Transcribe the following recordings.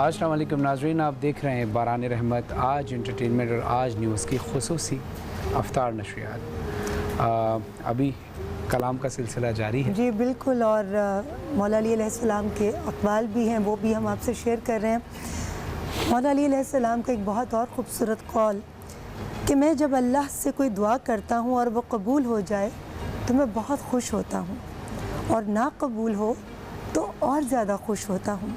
अस्सलाम वालेकुम नाज़रीन, आप देख रहे हैं बारान रहमत आज इंटरटेनमेंट और आज न्यूज़ की खुसूसी अफ्तार नशरियात। अभी कलाम का सिलसिला जारी है। जी बिल्कुल, और मौला अली अलैहिस्सलाम के अक़वाल भी हैं, वो भी हम आपसे शेयर कर रहे हैं। मौला अली अलैहिस्सलाम का एक बहुत और ख़ूबसूरत कौल कि मैं जब अल्लाह से कोई दुआ करता हूँ और वो कबूल हो जाए तो मैं बहुत खुश होता हूँ, और ना कबूल हो तो और ज़्यादा खुश होता हूँ,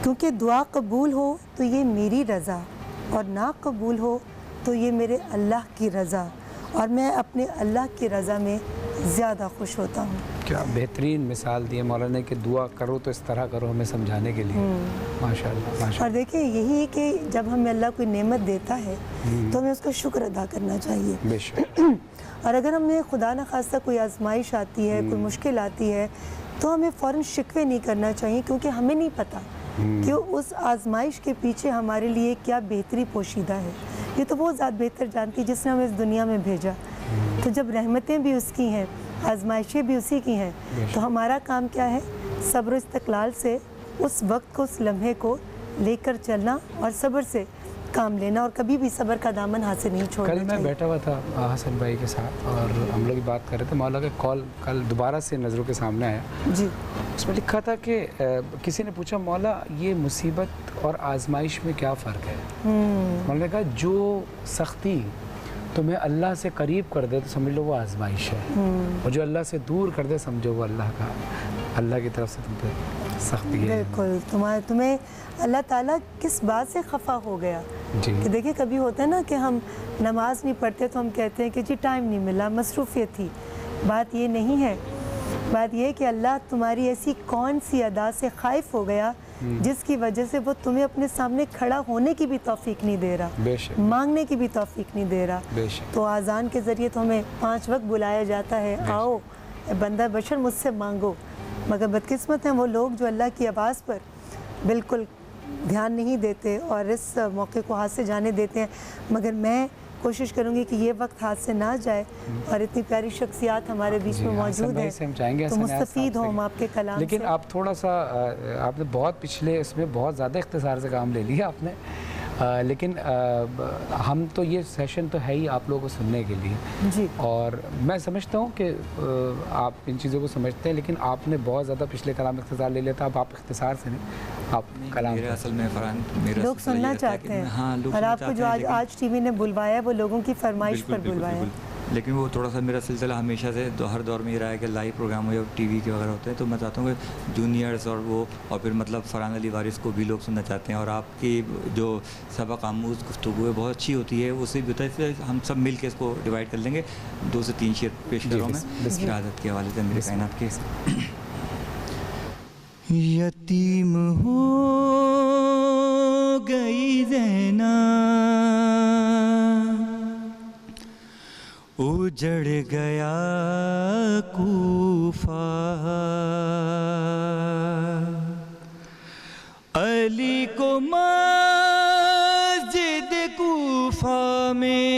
क्योंकि दुआ कबूल हो तो ये मेरी रज़ा और ना कबूल हो तो ये मेरे अल्लाह की रज़ा, और मैं अपने अल्लाह की रज़ा में ज़्यादा खुश होता हूँ। क्या बेहतरीन मिसाल दी है मौलाना ने कि दुआ करो तो इस तरह करो, हमें समझाने के लिए। माशाअल्लाह माशाअल्लाह। और देखिए यही है कि जब हमें अल्लाह कोई नेमत देता है तो हमें उसका शुक्र अदा करना चाहिए। बेशक। और अगर हमें खुदा न खास्ता कोई आजमाइश आती है, कोई मुश्किल आती है, तो हमें फ़ौरन शिकवे नहीं करना चाहिए, क्योंकि हमें नहीं पता कि उस आजमाइश के पीछे हमारे लिए क्या बेहतरी पोशीदा है। ये तो बहुत ज़्यादा बेहतर जानती है जिसने हमें इस दुनिया में भेजा। तो जब रहमतें भी उसकी हैं, आजमाइशें भी उसी की हैं, तो हमारा काम क्या है? सब्र इस्तक़लाल से उस वक्त को, उस लम्हे को लेकर चलना और सब्र से काम लेना, और कभी भी सब्र का दामन हाथ से नहीं छोड़ना चाहिए। कल मैं बैठा हुआ था हसन भाई के साथ और हम लोग बात कर रहे थे। मौला का कॉल कल दोबारा से नज़रों के सामने आया जी। उसमें लिखा था कि किसी ने पूछा मौला ये मुसीबत और आजमाइश में क्या फ़र्क है। मौला ने कहा जो सख्ती तुम्हें अल्लाह से करीब कर दे तो समझ लो वो आजमाइश है, और जो अल्लाह से दूर कर दे समझो वो अल्लाह की तरफ से तुम पे सख्ती है। बिल्कुल, तुम्हें अल्लाह ताला किस बात से खफा हो गया जी। कि देखिए कभी होता है ना कि हम नमाज नहीं पढ़ते तो हम कहते हैं कि जी टाइम नहीं मिला, मसरूफियत थी। बात ये नहीं है, बात ये है कि अल्लाह तुम्हारी ऐसी कौन सी अदा से खाइफ हो गया जिसकी वजह से वो तुम्हें अपने सामने खड़ा होने की भी तौफीक नहीं दे रहा, मांगने की भी तौफीक नहीं दे रहा। तो आज़ान के ज़रिए तो हमें 5 वक्त बुलाया जाता है, आओ बंदा बशर मुझसे मांगो। मगर बदकिस्मत हैं वो लोग जो अल्लाह की आवाज़ पर बिल्कुल ध्यान नहीं देते और इस मौके को हाथ से जाने देते हैं। मगर मैं कोशिश करूंगी कि ये वक्त हाथ से ना जाए, और इतनी प्यारी शख्सियात हमारे बीच में मौजूद हैं तो मुस्तफ़ीद हो हम आपके कलाम से। लेकिन आप थोड़ा सा आपने बहुत पिछले इसमें बहुत ज़्यादा इख्तिसार से काम ले लिया आपने, लेकिन हम तो ये सेशन तो है ही आप लोगों को सुनने के लिए जी। और मैं समझता हूँ कि आप इन चीज़ों को समझते हैं, लेकिन आपने बहुत ज़्यादा पिछले कलाम में इख्तिसार ले लिया था। अब आप इख्तिसार से नहीं, आप कलाम मेरे असल में मेरा लोग सुनना चाहते हैं। हाँ, लोग और आपको जो आज टीवी ने बुलवाया है वो लोगों की फरमाइश पर बुलवाया है। लेकिन वो थोड़ा सा मेरा सिलसिला हमेशा से हर दौर में ये रहा है कि लाइव प्रोग्राम हो या टीवी के वगैरह होते हैं, तो मैं चाहता हूँ कि जूनियर्स और वो और फिर मतलब फरहान अली वारिस को भी लोग सुनना चाहते हैं। और आपकी जो सबक आमूज़ गुफ्तगू है बहुत अच्छी होती है, उससे भी होता है, इसलिए हम सब मिल के इसको डिवाइड कर लेंगे। 2 से 3 शेर पेश कर रहा हूँ मैं शहादत के हवाले से मेरे कायनात के। यतीम हो गई ज़ैना, उजड़ गया कूफा, अली को मस्जिद कूफा में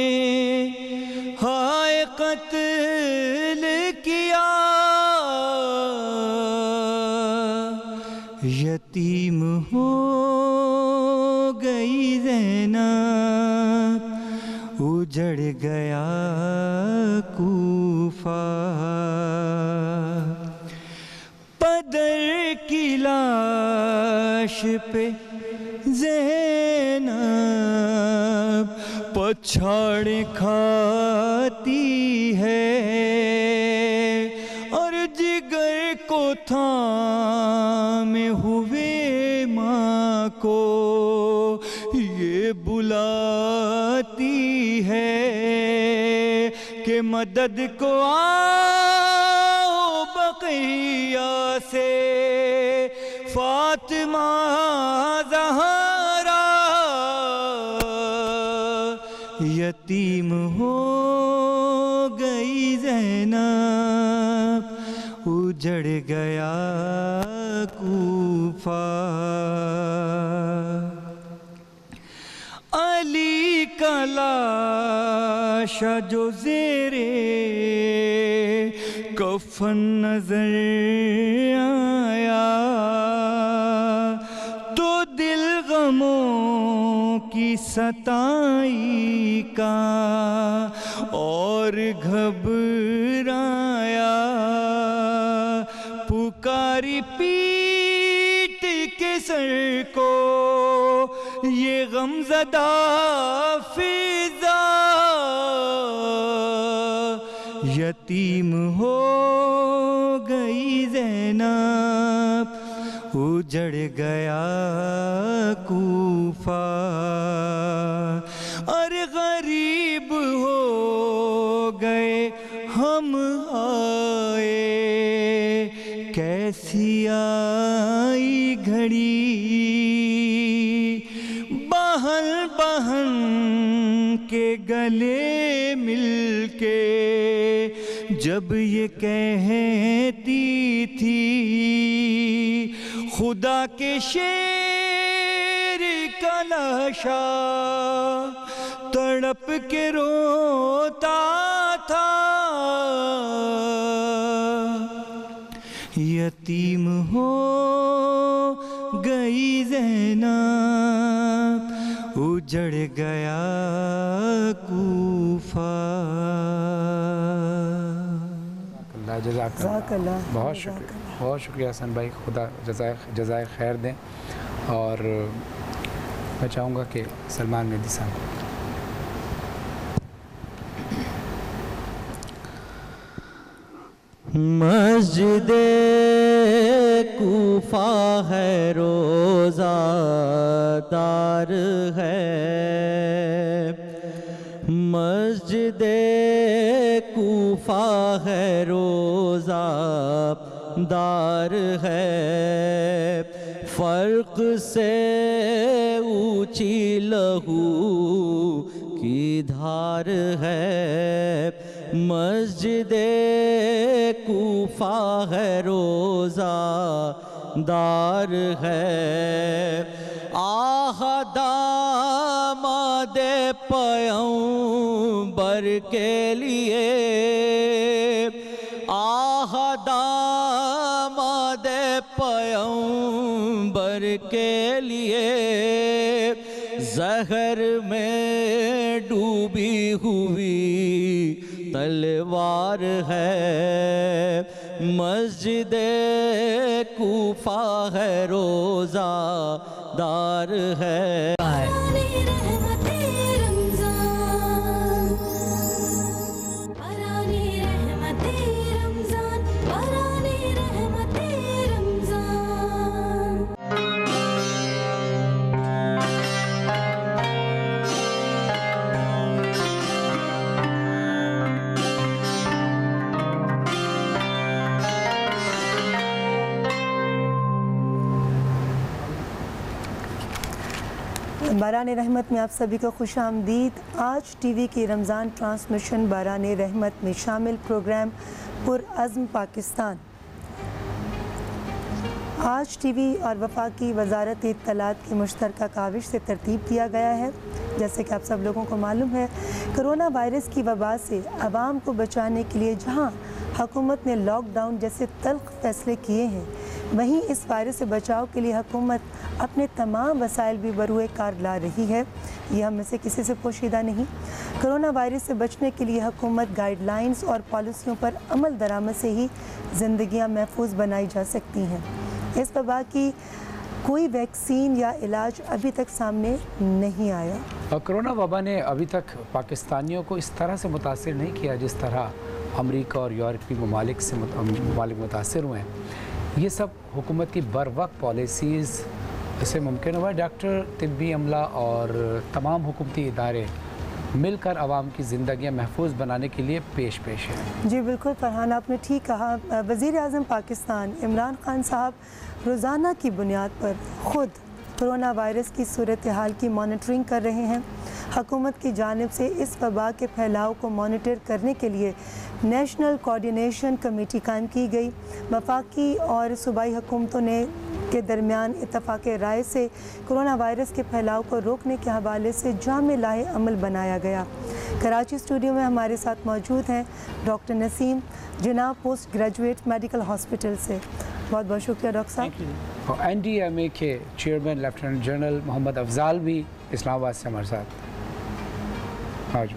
हाय कत्ल किया, यतीम हो गई ज़ैनब, उजड़ गया कूफा, पदर की लाश पे ज़ैनब पछाड़ खाती है, और जिगर को थामे हुए माँ को ये बुलाती है कि मदद को आओ बक़िया से फातिमा ज़हरा, यतीम हो गई ज़ैनब, उजड़ गया कूफा, अली का लाशा जो ज़ेरे कफन नजर आया तो दिल गम की सताई का और घबराया, पुकारी पीट के सर को ये गमज़दा फिजा, यतीम हो गई ज़ैनब, उजड़ गया कूफा। अरे गरीब हो गए हम आए, कैसी आई घड़ी, बहन बहन के गले मिलके जब ये कहती थी, खुदा के शेर का लाशा तड़प के रोता था, यतीम हो गई ज़ैनब, उजड़ गया कूफा। जज़ाकल्लाह। बहुत शुक्रिया हसन भाई, खुदा जज़ाए खैर दें। और मैं चाहूँगा कि सलमान मेहदी साहब। मस्जिदे कूफा है रोज़ादार है, मस्जिदे कूफा है रोज़ादार है, फ़र्क से ऊंची लहू की धार है, मस्जिदे कूफा है रोज़ादार है। दामादे पैगंबर के लिए, दामादे पैगंबर के लिए, ज़हर में डूबी हुई तलवार है, मस्जिदे कूफा है रोज़ादार है। बारान रहमत में आप सभी को खुश आमदीद। आज टीवी की रमज़ान ट्रांसमिशन बारान रहमत में शामिल प्रोग्राम पुरअज़्म पाकिस्तान आज टीवी और वफाकी वजारत इत्तलात की मुश्तरका काविश से तरतीब किया गया है। जैसे कि आप सब लोगों को मालूम है, कोरोना वायरस की वबा से आवाम को बचाने के लिए जहां हुकूमत ने लॉकडाउन जैसे तल्ख फैसले किए हैं, वहीं इस वायरस से बचाव के लिए हुकूमत अपने तमाम वसाइल भी बरूए कार ला रही है। ये हम में से किसी से पोशीदा नहीं। कोरोना वायरस से बचने के लिए हुकूमत गाइडलाइंस और पॉलिसियों पर अमल दरामद से ही ज़िंदगियाँ महफूज बनाई जा सकती हैं। इस वबा की कोई वैक्सीन या इलाज अभी तक सामने नहीं आया। और कोरोना वबा ने अभी तक पाकिस्तानियों को इस तरह से मुतासिर नहीं किया जिस तरह अमेरिका और यूरोपीय ममालिक मुतासिर हुए हैं। ये सब हुकूमत की बर वक्त पॉलिसीज़ से मुमकिन हुआ। डॉक्टर, तिब्बी अमला और तमाम हुकूमती इदारे मिलकर आवाम की ज़िंदगियाँ महफूज बनाने के लिए पेश है। जी बिल्कुल फरहान, आपने ठीक कहा। वज़ीर आज़म पाकिस्तान इमरान खान साहब रोज़ाना की बुनियाद पर ख़ुद कोरोना वायरस की सूरत हाल की मॉनिटरिंग कर रहे हैं। हुकूमत की जानिब से इस वबा के फैलाव को मॉनिटर करने के लिए नेशनल कोऑर्डिनेशन कमेटी कायम की गई। वफाकी और सूबाई हुकूमतों ने के दरमियान इत्तफ़ाक़ राय से कोरोना वायरस के फैलाव को रोकने के हवाले से जामे लाहे अमल बनाया गया। कराची स्टूडियो में हमारे साथ मौजूद हैं डॉक्टर नसीम, जिनाब पोस्ट ग्रेजुएट मेडिकल हॉस्पिटल से। बहुत बहुत शुक्रिया डॉक्टर साहब। और NDMA के chairman lieutenant general Mohammad Afzal भी इस्लामाबाद से हमारे साथ आज।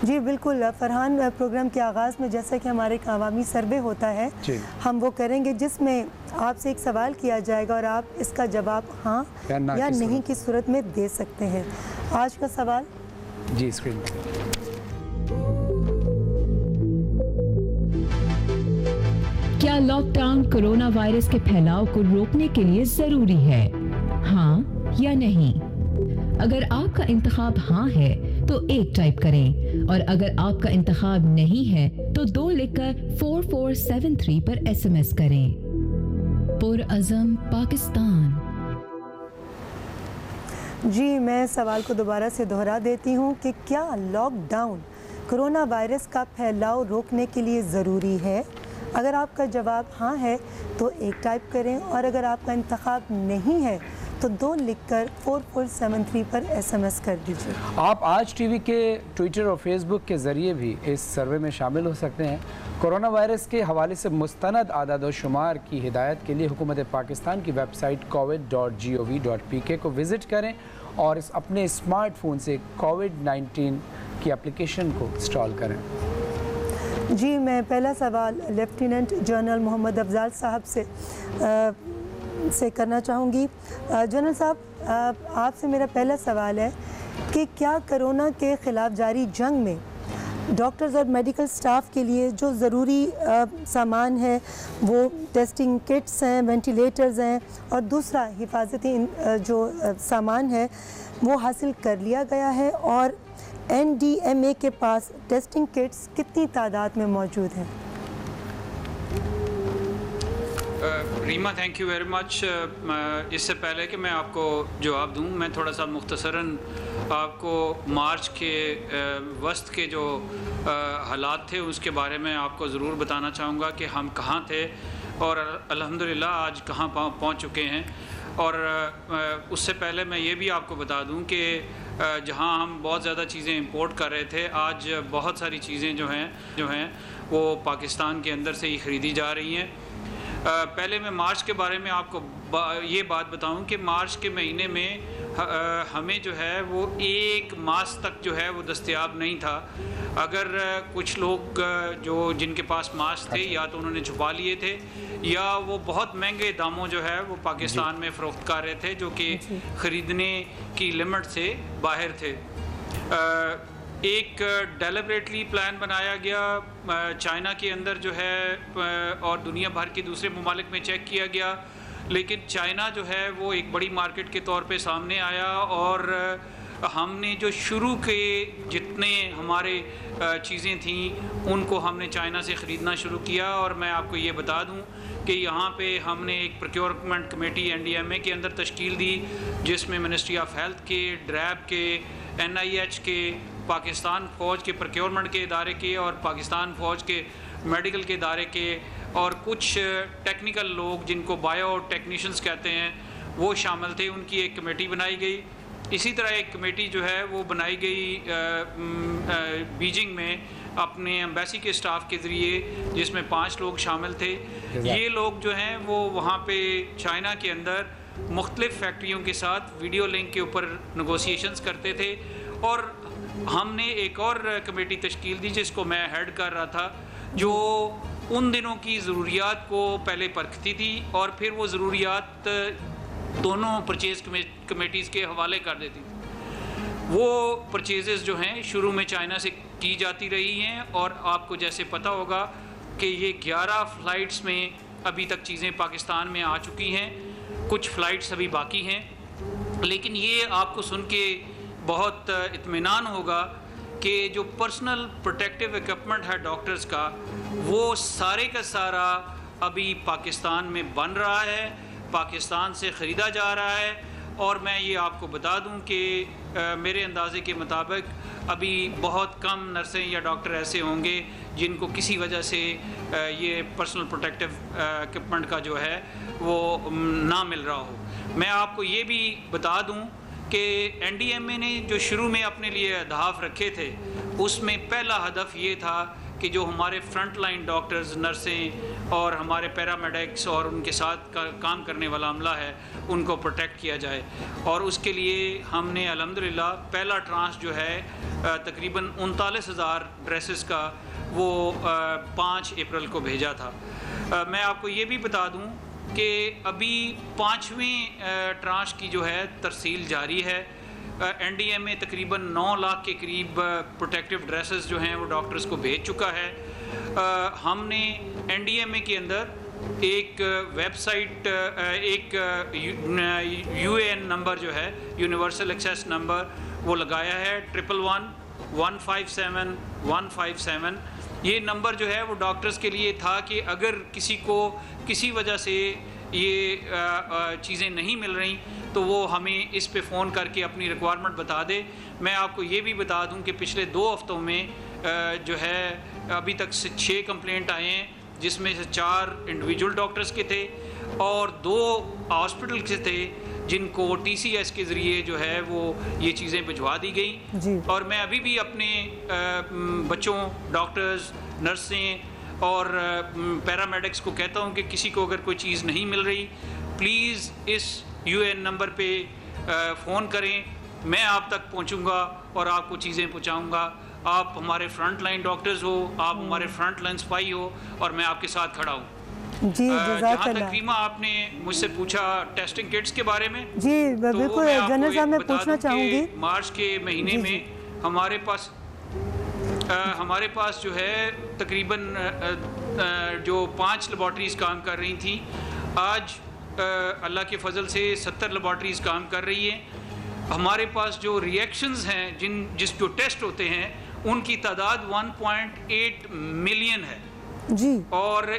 जी बिल्कुल फरहान, प्रोग्राम के आगाज़ में जैसा कि हमारे एक अवामी सर्वे होता है जी। हम वो करेंगे जिसमें आपसे एक सवाल किया जाएगा और आप इसका जवाब हाँ या ना या की नहीं सूरत की सूरत में दे सकते हैं। आज का सवाल जी स्क्रीन पर। क्या लॉकडाउन कोरोना वायरस के फैलाव को रोकने के लिए जरूरी है? हाँ या नहीं? अगर आपका इंतखाब हाँ है तो 1 टाइप करें और अगर आपका इंतखाब नहीं है तो 2 लिखकर 4473 पर SMS करें। पुरअज़म पाकिस्तान। जी मैं सवाल को दोबारा से दोहरा देती हूँ कि क्या लॉकडाउन कोरोना वायरस का फैलाव रोकने के लिए ज़रूरी है? अगर आपका जवाब हाँ है तो 1 टाइप करें और अगर आपका इंतखाब नहीं है तो 2 लिखकर 4473 पर SMS कर दीजिए। आप आज टीवी के ट्विटर और फेसबुक के ज़रिए भी इस सर्वे में शामिल हो सकते हैं। कोरोना वायरस के हवाले से मुस्तनद आदाद व शुमार की हिदायत के लिए हुकूमत पाकिस्तान की वेबसाइट covid.gov.pk को विज़िट करें और अपने स्मार्टफोन से कोविड-19 की एप्लीकेशन को इंस्टॉल करें। जी मैं पहला सवाल लेफ्टिनेंट जनरल मोहम्मद अफजाल साहब से करना चाहूँगी। जनरल साहब, आपसे मेरा पहला सवाल है कि क्या कोरोना के ख़िलाफ़ जारी जंग में डॉक्टर्स और मेडिकल स्टाफ के लिए जो ज़रूरी सामान है वो टेस्टिंग किट्स हैं, वेंटिलेटर्स हैं और दूसरा हिफाजती जो सामान है वो हासिल कर लिया गया है और NDMA के पास टेस्टिंग किट्स कितनी तादाद में मौजूद हैं? Reema, thank you very much. इससे पहले कि मैं आपको जवाब दूं, मैं थोड़ा सा मुख्तसरन आपको मार्च के वस्त के जो हालात थे उसके बारे में आपको ज़रूर बताना चाहूँगा कि हम कहाँ थे और अल्हम्दुलिल्लाह आज कहाँ पहुँच चुके हैं। और उससे पहले मैं ये भी आपको बता दूं कि जहां हम बहुत ज़्यादा चीज़ें इंपोर्ट कर रहे थे, आज बहुत सारी चीज़ें जो हैं वो पाकिस्तान के अंदर से ही ख़रीदी जा रही हैं। पहले मैं मार्च के बारे में आपको ये बात बताऊं कि मार्च के महीने में हमें जो है वो 1 मास तक जो है वो दस्तयाब नहीं था। अगर कुछ लोग जो जिनके पास मास्क थे या तो उन्होंने छुपा लिए थे या वो बहुत महंगे दामों जो है वो पाकिस्तान में फ़रोख्त कर रहे थे जो कि ख़रीदने की लिमिट से बाहर थे। एक डेलिबरेटली प्लान बनाया गया चाइना के अंदर जो है और दुनिया भर के दूसरे ममालिक में चेक किया गया, लेकिन चाइना जो है वो एक बड़ी मार्केट के तौर पे सामने आया और हमने जो शुरू के जितने हमारे चीज़ें थीं उनको हमने चाइना से ख़रीदना शुरू किया। और मैं आपको ये बता दूं कि यहाँ पे हमने एक प्रोक्योरमेंट कमेटी NDMA के अंदर तश्कील दी जिसमें मिनिस्ट्री ऑफ हेल्थ के, ड्रैब के, NIH के, पाकिस्तान फ़ौज के प्रोक्योरमेंट के इदारे के और पाकिस्तान फ़ौज के मेडिकल के इदारे के और कुछ टेक्निकल लोग जिनको बायो टेक्नीशियंस कहते हैं वो शामिल थे। उनकी एक कमेटी बनाई गई। इसी तरह एक कमेटी जो है वो बनाई गई बीजिंग में अपने एम्बेसी के स्टाफ के ज़रिए जिसमें 5 लोग शामिल थे। ये लोग जो हैं वो वहाँ पे चाइना के अंदर मुख्तलिफ़ फैक्ट्रियों के साथ वीडियो लिंक के ऊपर नेगोशिएशंस करते थे। और हमने एक और कमेटी तश्कील दी जिसको मैं हेड कर रहा था, जो उन दिनों की ज़रूरियात को पहले परखती थी और फिर वो ज़रूरियात दोनों परचेज़ कमेटीज़ के हवाले कर देती थी। वो परचेज़ जो हैं शुरू में चाइना से की जाती रही हैं और आपको जैसे पता होगा कि ये 11 फ़्लाइट्स में अभी तक चीज़ें पाकिस्तान में आ चुकी हैं, कुछ फ़्लाइट्स अभी बाकी हैं। लेकिन ये आपको सुन के बहुत इत्मीनान होगा कि जो पर्सनल प्रोटेक्टिव इक्विपमेंट है डॉक्टर्स का वो सारे का सारा अभी पाकिस्तान में बन रहा है, पाकिस्तान से ख़रीदा जा रहा है। और मैं ये आपको बता दूं कि मेरे अंदाज़े के मुताबिक अभी बहुत कम नर्सें या डॉक्टर ऐसे होंगे जिनको किसी वजह से ये पर्सनल प्रोटेक्टिव इक्विपमेंट का जो है वो ना मिल रहा हो। मैं आपको ये भी बता दूं कि NDMA ने जो शुरू में अपने लिए अहदाफ रखे थे उसमें पहला हदफ ये था कि जो हमारे फ्रंट लाइन डॉक्टर्स, नर्सें और हमारे पैरामेडिक्स और उनके साथ काम करने वाला अमला है उनको प्रोटेक्ट किया जाए। और उसके लिए हमने अल्हम्दुलिल्लाह पहला ट्रांस जो है तकरीबन 39,000 ड्रेसेस का वो 5 अप्रैल को भेजा था। मैं आपको ये भी बता दूं कि अभी 5वें ट्रांस की जो है तरसील जारी है। NDM में तकरीबन 9 लाख के करीब प्रोटेक्टिव ड्रेसेस जो हैं वो डॉक्टर्स को भेज चुका है। हमने NDMA के अंदर एक वेबसाइट, एक UAN नंबर जो है, यूनिवर्सल एक्सेस नंबर, वो लगाया है 111-157-157। ये नंबर जो है वो डॉक्टर्स के लिए था कि अगर किसी को किसी वजह से ये चीज़ें नहीं मिल रही तो वो हमें इस पे फ़ोन करके अपनी रिक्वायरमेंट बता दे। मैं आपको ये भी बता दूं कि पिछले 2 हफ्तों में जो है अभी तक 6 कंप्लेंट आए हैं, जिसमें से 4 इंडिविजुअल डॉक्टर्स के थे और 2 हॉस्पिटल के थे जिनको TCS के ज़रिए जो है वो ये चीज़ें भिजवा दी गई। और मैं अभी भी अपने बच्चों, डॉक्टर्स, नर्सें और पैरामेडिक्स को कहता हूँ कि किसी को अगर कोई चीज़ नहीं मिल रही, प्लीज़ इस UN नंबर पे फ़ोन करें, मैं आप तक पहुँचूँगा और आपको चीज़ें पहुँचाऊँगा। आप हमारे फ्रंट लाइन डॉक्टर्स हो, आप हमारे फ्रंट लाइन स्पाई हो और मैं आपके साथ खड़ा हूँ। जी, जहाँ तक रीमा आपने मुझसे पूछा टेस्टिंग किट्स के बारे में, जी बिल्कुल जनरल साहब, मैं पूछना चाहूँगी। मार्च के महीने में हमारे पास जो है तकरीबन जो 5 लेबॉर्ट्रीज़ काम कर रही थी, आज अल्लाह के फजल से 70 लेबॉर्ट्रीज़ काम कर रही हैं। हमारे पास जो रिएक्शंस हैं, जो टेस्ट होते हैं, उनकी तादाद 1.8 मिलियन है जी। और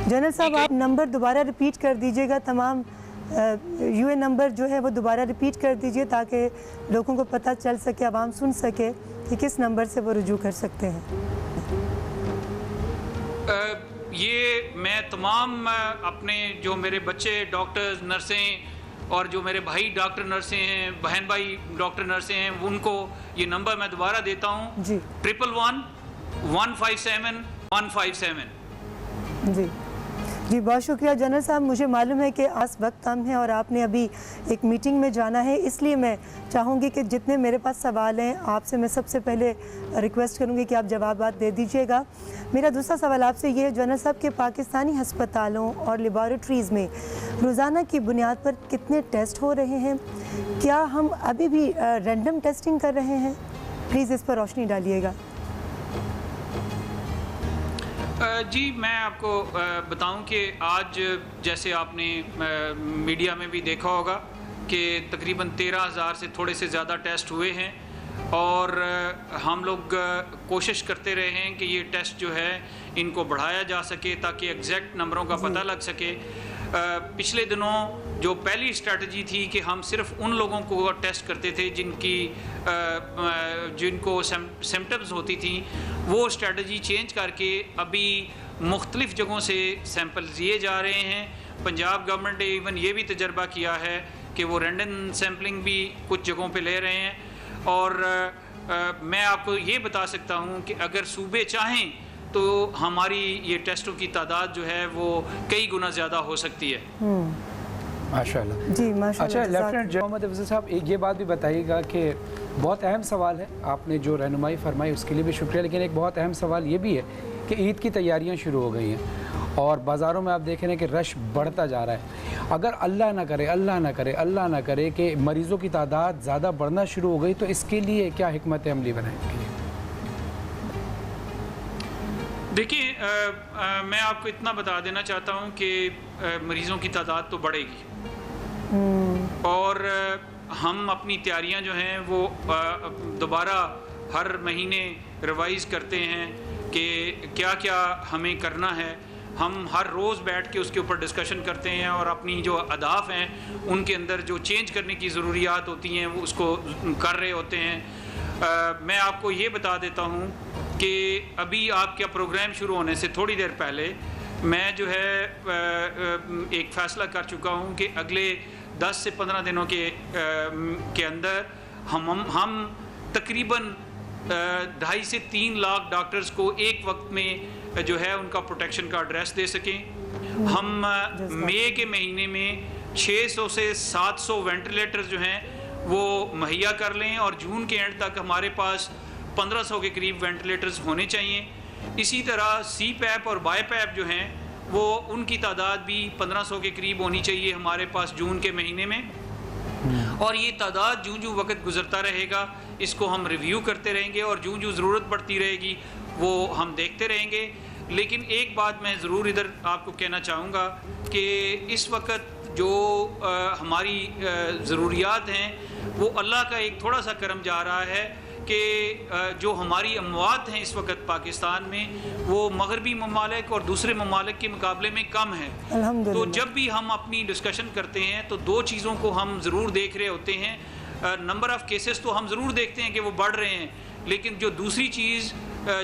जनरल साहब, आप नंबर दोबारा रिपीट कर दीजिएगा, तमाम UN नंबर जो है वो दोबारा रिपीट कर दीजिए ताकि लोगों को पता चल सके, आवाम सुन सके कि किस नंबर से वो रुजू कर सकते हैं। ये मैं तमाम अपने जो मेरे बच्चे डॉक्टर्स, नर्सें और जो मेरे भाई डॉक्टर नर्सें हैं, बहन भाई डॉक्टर नर्सें हैं, उनको ये नंबर मैं दोबारा देता हूँ जी। 111-157-157 जी जी, बहुत शुक्रिया जनरल साहब। मुझे मालूम है कि आज वक्त कम है और आपने अभी एक मीटिंग में जाना है, इसलिए मैं चाहूँगी कि जितने मेरे पास सवाल हैं आपसे मैं सबसे पहले रिक्वेस्ट करूँगी कि आप जवाबात दे दीजिएगा। मेरा दूसरा सवाल आपसे ये है जनरल साहब, कि पाकिस्तानी हस्पतालों और लेबॉरेटरीज़ में रोज़ाना की बुनियाद पर कितने टेस्ट हो रहे हैं? क्या हम अभी भी रैंडम टेस्टिंग कर रहे हैं? प्लीज़ इस पर रोशनी डालिएगा। जी, मैं आपको बताऊं कि आज जैसे आपने मीडिया में भी देखा होगा कि तकरीबन 13,000 से थोड़े से ज़्यादा टेस्ट हुए हैं और हम लोग कोशिश करते रहे हैं कि ये टेस्ट जो है इनको बढ़ाया जा सके ताकि एग्जैक्ट नंबरों का पता लग सके। पिछले दिनों जो पहली स्ट्रेटजी थी कि हम सिर्फ उन लोगों को टेस्ट करते थे जिनको सिम्टम्स होती थी, वो स्ट्रेटजी चेंज करके अभी मुख्तलिफ़ जगहों से सैंपल लिए जा रहे हैं। पंजाब गवर्नमेंट ने इवन ये भी तजर्बा किया है कि वो रैंडम सैम्पलिंग भी कुछ जगहों पे ले रहे हैं। और मैं आपको ये बता सकता हूँ कि अगर सूबे चाहें तो हमारी ये टेस्टों की तादाद जो है वो कई गुना ज़्यादा हो सकती है। माशाल्लाह जी, माशाल्लाह। अच्छा, लेफ्टिनेंट जनरल मोहम्मद अफजल साहब, एक ये बात भी बताइएगा कि बहुत अहम सवाल है, आपने जो रहनुमाई फरमाई उसके लिए भी शुक्रिया, लेकिन एक बहुत अहम सवाल ये भी है कि ईद की तैयारियां शुरू हो गई हैं और बाज़ारों में आप देख रहे हैं कि रश बढ़ता जा रहा है। अगर अल्लाह ना करे, अल्लाह ना करे, अल्लाह ना करे कि मरीज़ों की तादाद ज़्यादा बढ़ना शुरू हो गई, तो इसके लिए क्या हिकमत अमली बनाएंगे? देखिए, मैं आपको इतना बता देना चाहता हूँ कि मरीज़ों की तादाद तो बढ़ेगी और हम अपनी तैयारियां जो हैं वो दोबारा हर महीने रिवाइज़ करते हैं कि क्या क्या हमें करना है। हम हर रोज़ बैठ के उसके ऊपर डिस्कशन करते हैं और अपनी जो अहदाफ हैं उनके अंदर जो चेंज करने की ज़रूरियात होती हैं वो उसको कर रहे होते हैं। मैं आपको ये बता देता हूँ कि अभी आपका प्रोग्राम शुरू होने से थोड़ी देर पहले मैं जो है एक फ़ैसला कर चुका हूँ कि अगले 10 से 15 दिनों के अंदर हम तकरीबन 2.5 से 3 लाख डॉक्टर्स को एक वक्त में जो है उनका प्रोटेक्शन का एड्रेस दे सकें। हम मई के महीने में 600 से 700 वेंटिलेटर्स जो हैं वो मुहैया कर लें और जून के एंड तक हमारे पास 1500 के करीब वेंटिलेटर्स होने चाहिए। इसी तरह CPAP और BiPAP जो हैं वो उनकी तादाद भी 1500 के करीब होनी चाहिए हमारे पास जून के महीने में। और ये तादाद जूँ वक्त गुजरता रहेगा इसको हम रिव्यू करते रहेंगे और जूँ ज़रूरत पड़ती रहेगी वो हम देखते रहेंगे। लेकिन एक बात मैं ज़रूर इधर आपको कहना चाहूँगा कि इस वक्त जो हमारी ज़रूरियात हैं वो अल्लाह का एक थोड़ा सा करम जा रहा है कि जो हमारी अमवात हैं इस वक्त पाकिस्तान में वो मगरबी ममालिक और दूसरे ममालिक के मुकाबले में कम है। तो जब भी हम अपनी डिस्कशन करते हैं तो दो चीज़ों को हम ज़रूर देख रहे होते हैं। नंबर ऑफ़ केसेस तो हम ज़रूर देखते हैं कि वो बढ़ रहे हैं, लेकिन जो दूसरी चीज़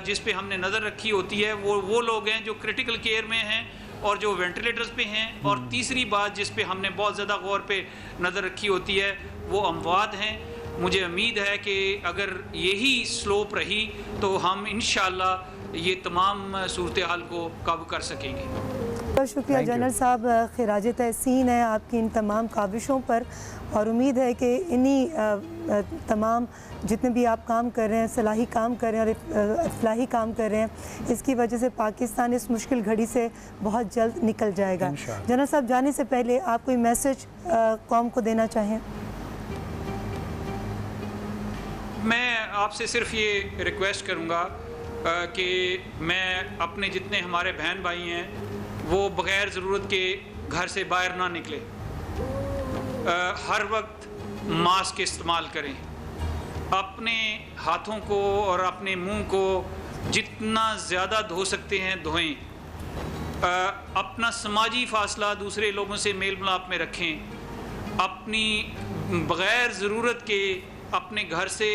जिस पे हमने नज़र रखी होती है वो लोग हैं जो क्रिटिकल केयर में हैं और जो वेंटिलेटर्स पे हैं। और तीसरी बात जिस पे हमने बहुत ज़्यादा गौर पे नज़र रखी होती है वो अमवात हैं। मुझे उम्मीद है कि अगर यही स्लोप रही तो हम इंशाअल्लाह ये तमाम सूरत हाल को काबू कर सकेंगे। बहुत शुक्रिया जनरल साहब, खिराज तहसीन है आपकी इन तमाम काविशों पर और उम्मीद है कि इन्हीं तमाम जितने भी आप काम कर रहे हैं, सलाही काम कर रहे हैं और इफलाही काम कर रहे हैं, इसकी वजह से पाकिस्तान इस मुश्किल घड़ी से बहुत जल्द निकल जाएगा। जनरल साहब जाने से पहले आप कोई मैसेज कौम को देना चाहें? मैं आपसे सिर्फ ये रिक्वेस्ट करूँगा कि मैं अपने जितने हमारे बहन भाई हैं वो बग़ैर ज़रूरत के घर से बाहर ना निकले, हर वक्त मास्क इस्तेमाल करें, अपने हाथों को और अपने मुंह को जितना ज़्यादा धो सकते हैं धोएं, अपना समाजी फ़ासला दूसरे लोगों से मेल मिलाप में रखें, अपनी बग़ैर ज़रूरत के अपने घर से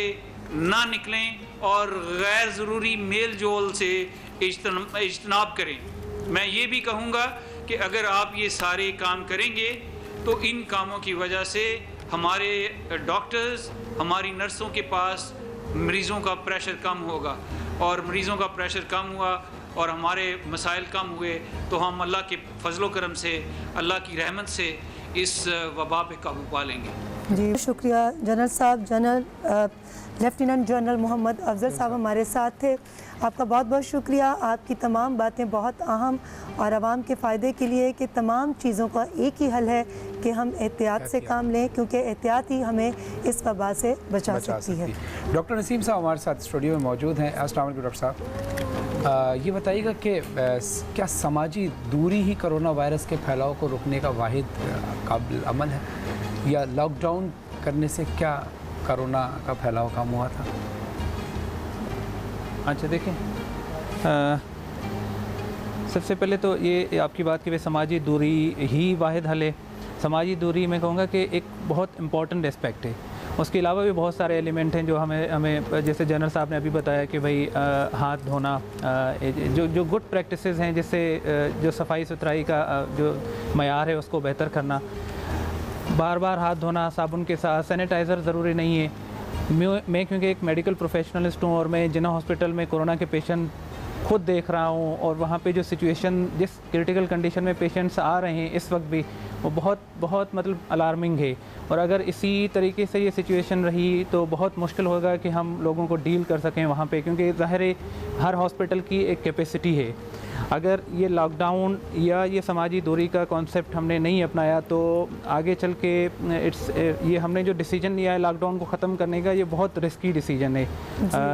ना निकलें और गैर ज़रूरी मेल जोल से इज्तनाब करें। मैं ये भी कहूँगा कि अगर आप ये सारे काम करेंगे तो इन कामों की वजह से हमारे डॉक्टर्स, हमारी नर्सों के पास मरीज़ों का प्रेशर कम होगा और मरीज़ों का प्रेशर कम हुआ और हमारे मसाइल कम हुए तो हम अल्लाह के फजलो करम से, अल्लाह की रहमत से इस वबा पे काबू पा लेंगे। जी शुक्रिया जनरल साहब। General lieutenant general Mohammad Afzal साहब हमारे साथ थे। आपका बहुत बहुत शुक्रिया। आपकी तमाम बातें बहुत अहम और आवाम के फ़ायदे के लिए कि तमाम चीज़ों का एक ही हल है कि हम एहतियात से काम लें, क्योंकि एहतियात ही हमें इस वबा से बचा सकती है। डॉक्टर नसीम साहब हमारे साथ स्टूडियो में मौजूद हैं। अस्सलाम वालेकुम डॉक्टर साहब, ये बताइएगा कि क्या समाजी दूरी ही कोरोना वायरस के फैलाव को रोकने का वाहिद काबिल अमल है या लॉकडाउन करने से क्या कोरोना का फैलाव कम हुआ था? अच्छा देखें, सबसे पहले तो ये आपकी बात कि समाजी दूरी ही वाहिद हल है। समाजी दूरी मैं कहूँगा कि एक बहुत इम्पॉर्टेंट एस्पेक्ट है। उसके अलावा भी बहुत सारे एलिमेंट हैं जो हमें जैसे जनरल साहब ने अभी बताया कि भाई हाथ धोना, जो गुड प्रैक्टिसेस हैं, जिससे जो सफाई सुथराई का जो मयार है उसको बेहतर करना, बार बार हाथ धोना साबुन के साथ, सैनिटाइज़र ज़रूरी नहीं है। मैं क्योंकि एक मेडिकल प्रोफेशनलिस्ट हूँ और मैं जिन्ना हॉस्पिटल में कोरोना के पेशेंट खुद देख रहा हूँ और वहाँ पे जो सिचुएशन, जिस क्रिटिकल कंडीशन में पेशेंट्स आ रहे हैं इस वक्त भी, वो बहुत मतलब अलार्मिंग है। और अगर इसी तरीके से ये सिचुएशन रही तो बहुत मुश्किल होगा कि हम लोगों को डील कर सकें वहाँ पे, क्योंकि ज़ाहिर है हर हॉस्पिटल की एक कैपेसिटी है। अगर ये लॉकडाउन या ये समाजी दूरी का कॉन्सेप्ट हमने नहीं अपनाया तो आगे चल के ये हमने जो डिसीजन लिया है लॉकडाउन को ख़त्म करने का, ये बहुत रिस्की डिसीजन है।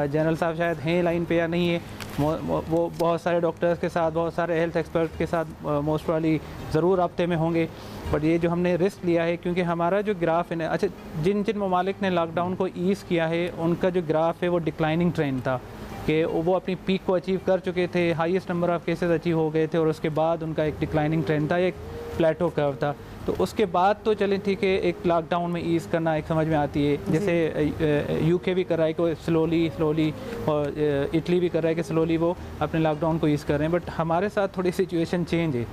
जनरल साहब शायद हैं लाइन पे या नहीं है, वो बहुत सारे डॉक्टर्स के साथ, बहुत सारे हेल्थ एक्सपर्ट के साथ मोस्ट प्रॉब्ली ज़रूर रब्ते में होंगे। बट ये जो हमने रिस्क लिया है, क्योंकि हमारा जो ग्राफ है, अच्छा जिन ममालिक ने लॉकडाउन को ईज़ किया है उनका जो ग्राफ है वो डिक्लाइनिंग ट्रेंड था कि वो अपनी पीक को अचीव कर चुके थे, highest number of cases achieve हो गए थे और उसके बाद उनका एक डिक्लाइनिंग ट्रेंड था, एक प्लेटो कर्व था। तो उसके बाद तो चले ठीक है, एक लॉकडाउन में ईज़ करना एक समझ में आती है, जैसे यूके भी कर रहा है कि स्लोली और इटली भी कर रहा है कि स्लोली वो अपने लॉकडाउन को ईज़ कर रहे हैं। बट हमारे साथ थोड़ी सिचुएशन चेंज है,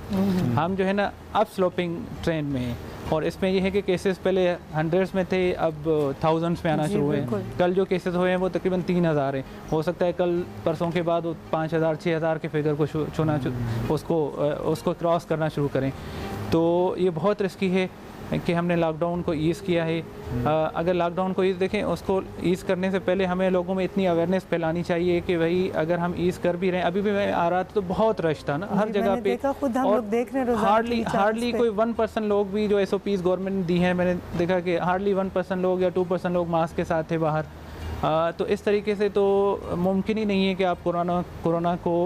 हम जो है ना अप स्लोपिंग ट्रेंड में हैं। और इसमें यह है कि केसेस पहले हंड्रेड्स में थे, अब थाउजेंड्स में आना जी, शुरू हुए बिल्कुल। हैं। कल जो केसेस हुए हैं वो तकरीबन 3000 हैं। हो सकता है कल परसों के बाद वो 5000 6000 के फिगर को छूना उसको क्रॉस करना शुरू करें। तो ये बहुत रिस्की है कि हमने लॉकडाउन को ईज़ किया है। अगर लॉकडाउन को ईज़ देखें, उसको ईज़ करने से पहले हमें लोगों में इतनी अवेयरनेस फैलानी चाहिए कि भाई अगर हम ईज़ कर भी रहे हैं, अभी भी मैं आ रहा था तो बहुत रश था ना हर जी, जगह मैंने पे, देखा, खुद हम लोग देख रहे हैं रोज़ाना हार्डली TV चैनल्स पे। कोई 1% लोग भी जो SOPs गवर्नमेंट ने दी हैं, मैंने देखा कि हार्डली 1% लोग या 2% लोग मास्क के साथ थे बाहर। तो इस तरीके से तो मुमकिन ही नहीं है कि आप कोरोना को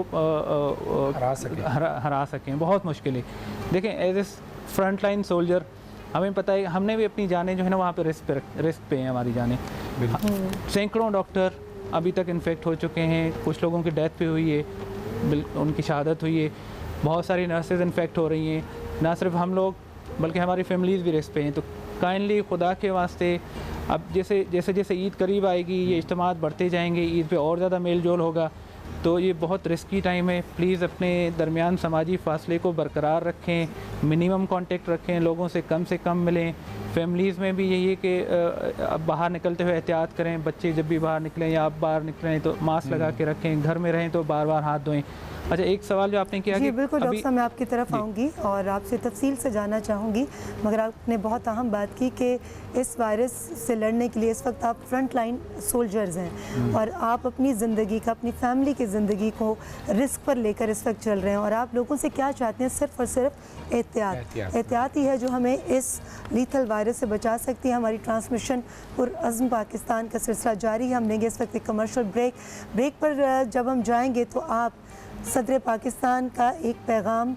हरा सकें, बहुत मुश्किल है। देखें, as a front line soldier हमें पता है, हमने भी अपनी जानें जो है ना वहाँ पे रिस्क पे हैं हमारी जानें। सैकड़ों डॉक्टर अभी तक इन्फेक्ट हो चुके हैं, कुछ लोगों की डेथ भी हुई है, उनकी शहादत हुई है, बहुत सारी नर्सेज इन्फेक्ट हो रही हैं। ना सिर्फ हम लोग बल्कि हमारी फैमिलीज़ भी रिस्क पे हैं। तो काइंडली खुदा के वास्ते अब जैसे जैसे ईद करीब आएगी, ये इज्तिमात बढ़ते जाएंगे, ईद पे और ज़्यादा मेल जोल होगा, तो ये बहुत रिस्की टाइम है। प्लीज़ अपने दरमियान समाजी फासले को बरकरार रखें, मिनिमम कांटेक्ट रखें, लोगों से कम मिलें। फैमिलीज़ में भी यही है कि अब बाहर निकलते हुए एहतियात करें, बच्चे जब भी बाहर निकलें या आप बाहर निकलें तो मास्क लगा के रखें, घर में रहें तो बार बार हाथ धोएं। अच्छा, एक सवाल जो आपने किया जी कि बिल्कुल डॉक्टर साहब, मैं आपकी तरफ आऊँगी और आपसे तफसील से जानना चाहूँगी, मगर आपने बहुत अहम बात की कि इस वायरस से लड़ने के लिए इस वक्त आप फ्रंट लाइन सोल्जर्स हैं और आप अपनी ज़िंदगी का, अपनी फैमिली की ज़िंदगी को रिस्क पर लेकर इस वक्त चल रहे हैं और आप लोगों से क्या चाहते हैं? सिर्फ और सिर्फ एहतियात ही है जो हमें इस लीथल वायरस से बचा सकती है। हमारी ट्रांसमिशन पुरअज़्म पाकिस्तान का सिलसिला जारी है। हम लेंगे इस वक्त एक कमर्शियल ब्रेक पर जब हम जाएंगे तो आप सदर पाकिस्तान का एक पैगाम,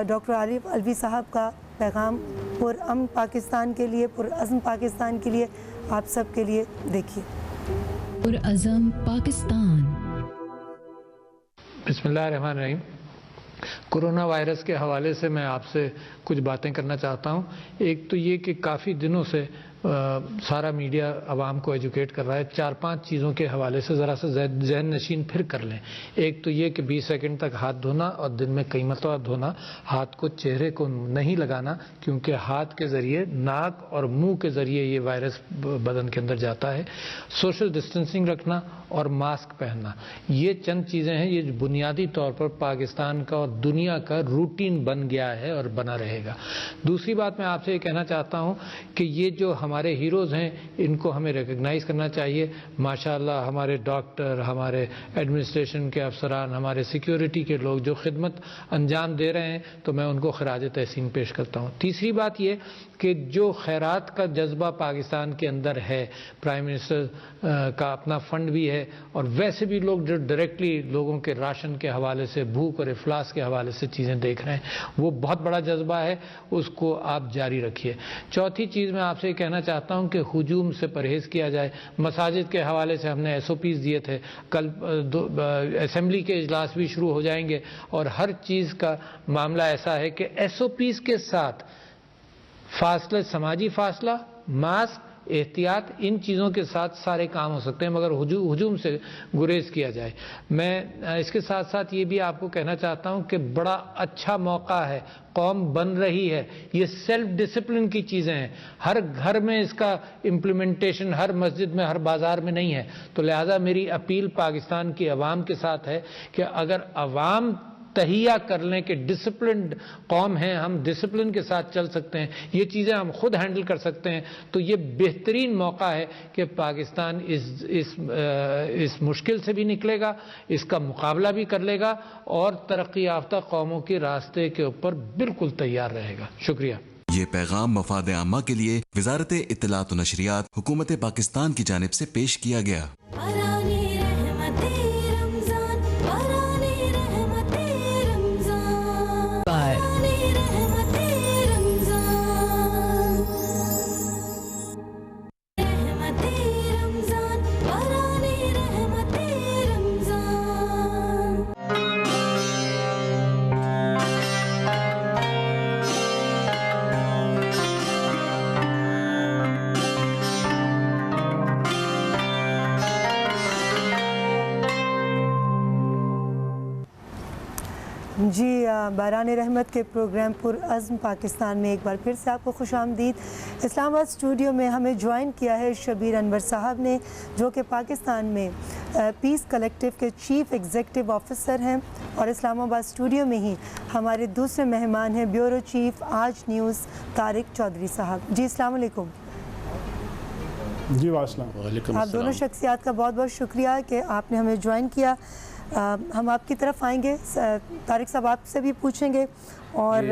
डॉक्टर आरिफ अलवी साहब का पैगाम पुरअमन पाकिस्तान के लिए, पुरअज़्म पाकिस्तान के लिए, आप सब के लिए देखिए। पुरअज़्म पाकिस्तान। बिस्मिल्लाहिर्रहमानिर्रहीम। कोरोना वायरस के हवाले से मैं आपसे कुछ बातें करना चाहता हूँ। एक तो ये कि काफ़ी दिनों से सारा मीडिया आवाम को एजुकेट कर रहा है। 4-5 चीज़ों के हवाले से ज़रा सा जहन नशीन फिर कर लें। एक तो ये कि 20 सेकंड तक हाथ धोना और दिन में कई मरतबा धोना। हाथ को चेहरे को नहीं लगाना, क्योंकि हाथ के ज़रिए, नाक और मुंह के ज़रिए ये वायरस बदन के अंदर जाता है। सोशल डिस्टेंसिंग रखना और मास्क पहनना, ये चंद चीज़ें हैं ये बुनियादी तौर पर पाकिस्तान का और दुनिया का रूटीन बन गया है और बना रहेगा। दूसरी बात मैं आपसे ये कहना चाहता हूँ कि ये जो हमारे हीरोज़ हैं इनको हमें रिकग्नाइज़ करना चाहिए। माशाअल्लाह हमारे डॉक्टर, हमारे एडमिनिस्ट्रेशन के अफसरान, हमारे सिक्योरिटी के लोग जो खिदमत अंजाम दे रहे हैं, तो मैं उनको खराज तहसीन पेश करता हूँ। तीसरी बात ये कि जो खैरात का जज्बा पाकिस्तान के अंदर है, प्राइम मिनिस्टर का अपना फ़ंड भी है और वैसे भी लोग जो डायरेक्टली लोगों के राशन के हवाले से, भूख और इफलास के हवाले से चीज़ें देख रहे हैं, वो बहुत बड़ा जज्बा है, उसको आप जारी रखिए। चौथी चीज़ मैं आपसे कहना चाहता हूँ कि हुजूम से परहेज़ किया जाए। मसाजिद के हवाले से हमने SOPs दिए थे, कल असेंबली के इजलास भी शुरू हो जाएंगे और हर चीज़ का मामला ऐसा है कि SOPs के साथ फासला, समाजी फासला, मास्क, एहतियात, इन चीज़ों के साथ सारे काम हो सकते हैं, मगर हुजूम से गुरेज किया जाए। मैं इसके साथ साथ ये भी आपको कहना चाहता हूँ कि बड़ा अच्छा मौका है, कौम बन रही है, ये सेल्फ डिसिप्लिन की चीज़ें हैं। हर घर में इसका इम्प्लीमेंटेशन, हर मस्जिद में, हर बाज़ार में नहीं है। तो लिहाजा मेरी अपील पाकिस्तान की आवाम के साथ है कि अगर आवाम तहिया कर लें कि डिसिप्लिन्ड कौम है, हम डिसिप्लिन के साथ चल सकते हैं, ये चीज़ें हम खुद हैंडल कर सकते हैं, तो ये बेहतरीन मौका है कि पाकिस्तान इस मुश्किल से भी निकलेगा, इसका मुकाबला भी कर लेगा और तरक्की याफ्ता कौमों के रास्ते के ऊपर बिल्कुल तैयार रहेगा। शुक्रिया। ये पैगाम मफाद आमा के लिए वजारत इत्तलात व नशरियात, हुकूमत पाकिस्तान की जानिब से पेश किया गया। जी बारान रहमत के प्रोग्राम पुरअज़्म पाकिस्तान में एक बार फिर से आपको खुशामदीद। इस्लामाबाद स्टूडियो में हमें ज्वाइन किया है शबीर अनवर साहब ने, जो कि पाकिस्तान में पीस कलेक्टिव के चीफ़ एग्जीक्यूटिव ऑफिसर हैं, और इस्लामाबाद स्टूडियो में ही हमारे दूसरे मेहमान हैं ब्यूरो चीफ आज न्यूज़ तारिक चौधरी साहब। जी अस्सलाम वालेकुम। जी वालेकुम। आप दोनों शख्सियात का बहुत बहुत शुक्रिया कि आपने हमें ज्वाइन किया। हम आपकी तरफ आएंगे, तारिक साहब आपसे भी पूछेंगे और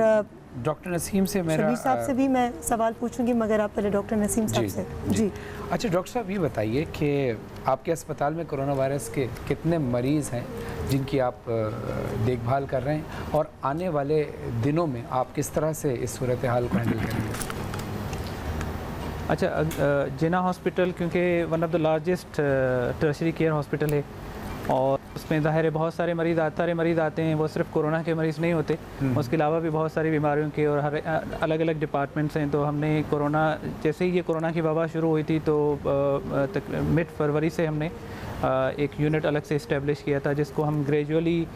डॉक्टर नसीम से मेरा शबीर साहब से भी मैं सवाल पूछूंगी, मगर आप पहले डॉक्टर नसीम साहब से। जी अच्छा डॉक्टर साहब ये बताइए कि आपके अस्पताल में कोरोना वायरस के कितने मरीज़ हैं जिनकी आप देखभाल कर रहे हैं, और आने वाले दिनों में आप किस तरह से इस सूरत हाल को हैंडल करेंगे? अच्छा, जिना हॉस्पिटल क्योंकि one of the largest tertiary care hospital है, और उसमें ज़ाहिर है बहुत सारे मरीज़ आते हैं। वो सिर्फ कोरोना के मरीज़ नहीं होते, उसके अलावा भी बहुत सारी बीमारियों के और हर अलग अलग डिपार्टमेंट्स हैं। तो हमने कोरोना, जैसे ही ये कोरोना की वबा शुरू हुई थी तो मिड फरवरी से हमने एक यूनिट अलग से इस्टेब्लिश किया था, जिसको हम ग्रेजुअली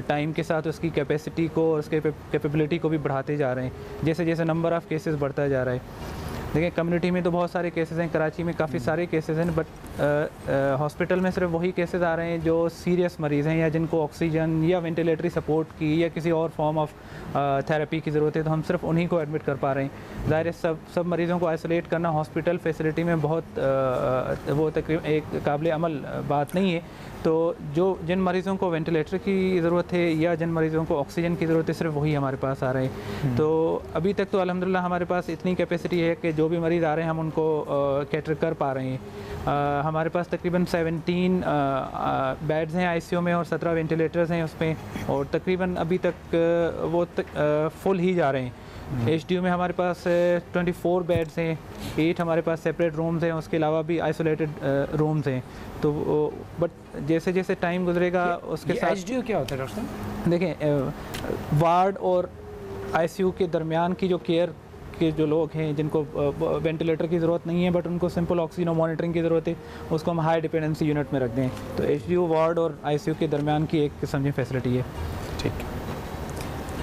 टाइम के साथ उसकी कैपेसिटी को और उसके कैपेबिलिटी को भी बढ़ाते जा रहे हैं, जैसे जैसे नंबर ऑफ़ केसेस बढ़ता जा रहा है। देखिए कम्युनिटी में तो बहुत सारे केसेस हैं, कराची में काफ़ी सारे केसेस हैं, बट हॉस्पिटल में सिर्फ वही केसेस आ रहे हैं जो सीरियस मरीज़ हैं या जिनको ऑक्सीजन या वेंटिलेटरी सपोर्ट की या किसी और फॉर्म ऑफ थेरेपी की ज़रूरत है, तो हम सिर्फ उन्हीं को एडमिट कर पा रहे हैं। ज़ाहिर है सब मरीज़ों को आइसोलेट करना हॉस्पिटल फैसिलिटी में बहुत वो तकरीबन एक काबिल अमल बात नहीं है। तो जिन मरीज़ों को वेंटिलेटर की ज़रूरत है या जिन मरीज़ों को ऑक्सीजन की ज़रूरत है, सिर्फ वही हमारे पास आ रहे हैं। तो अभी तक तो अल्हम्दुलिल्लाह हमारे पास इतनी कैपेसिटी है कि जो भी मरीज़ आ रहे हैं हम उनको कैटर कर पा रहे हैं। हमारे पास तकरीबन 17 बेड्स हैं आईसीयू में और 17 वेंटिलेटर्स हैं उसमें, और तकरीबन अभी तक वो फुल ही जा रहे हैं। एचडीयू में हमारे पास 24 बेड्स हैं, 8 हमारे पास सेपरेट रूम्स हैं, उसके अलावा भी आइसोलेटेड रूम्स हैं। तो बट जैसे जैसे टाइम गुजरेगा उसके साथ। एचडीयू क्या होता है डॉक्टर साहब? देखें, वार्ड और आईसीयू के दरमियान की जो केयर के जो लोग हैं जिनको वेंटिलेटर की ज़रूरत नहीं है बट उनको सिंपल ऑक्सीजन मॉनिटरिंग की ज़रूरत है, उसको हम हाई डिपेंडेंसी यूनिट में रख दें। तो एचडीयू वार्ड और आईसीयू के दरमियान की एक किस्म की फैसिलिटी है। ठीक है,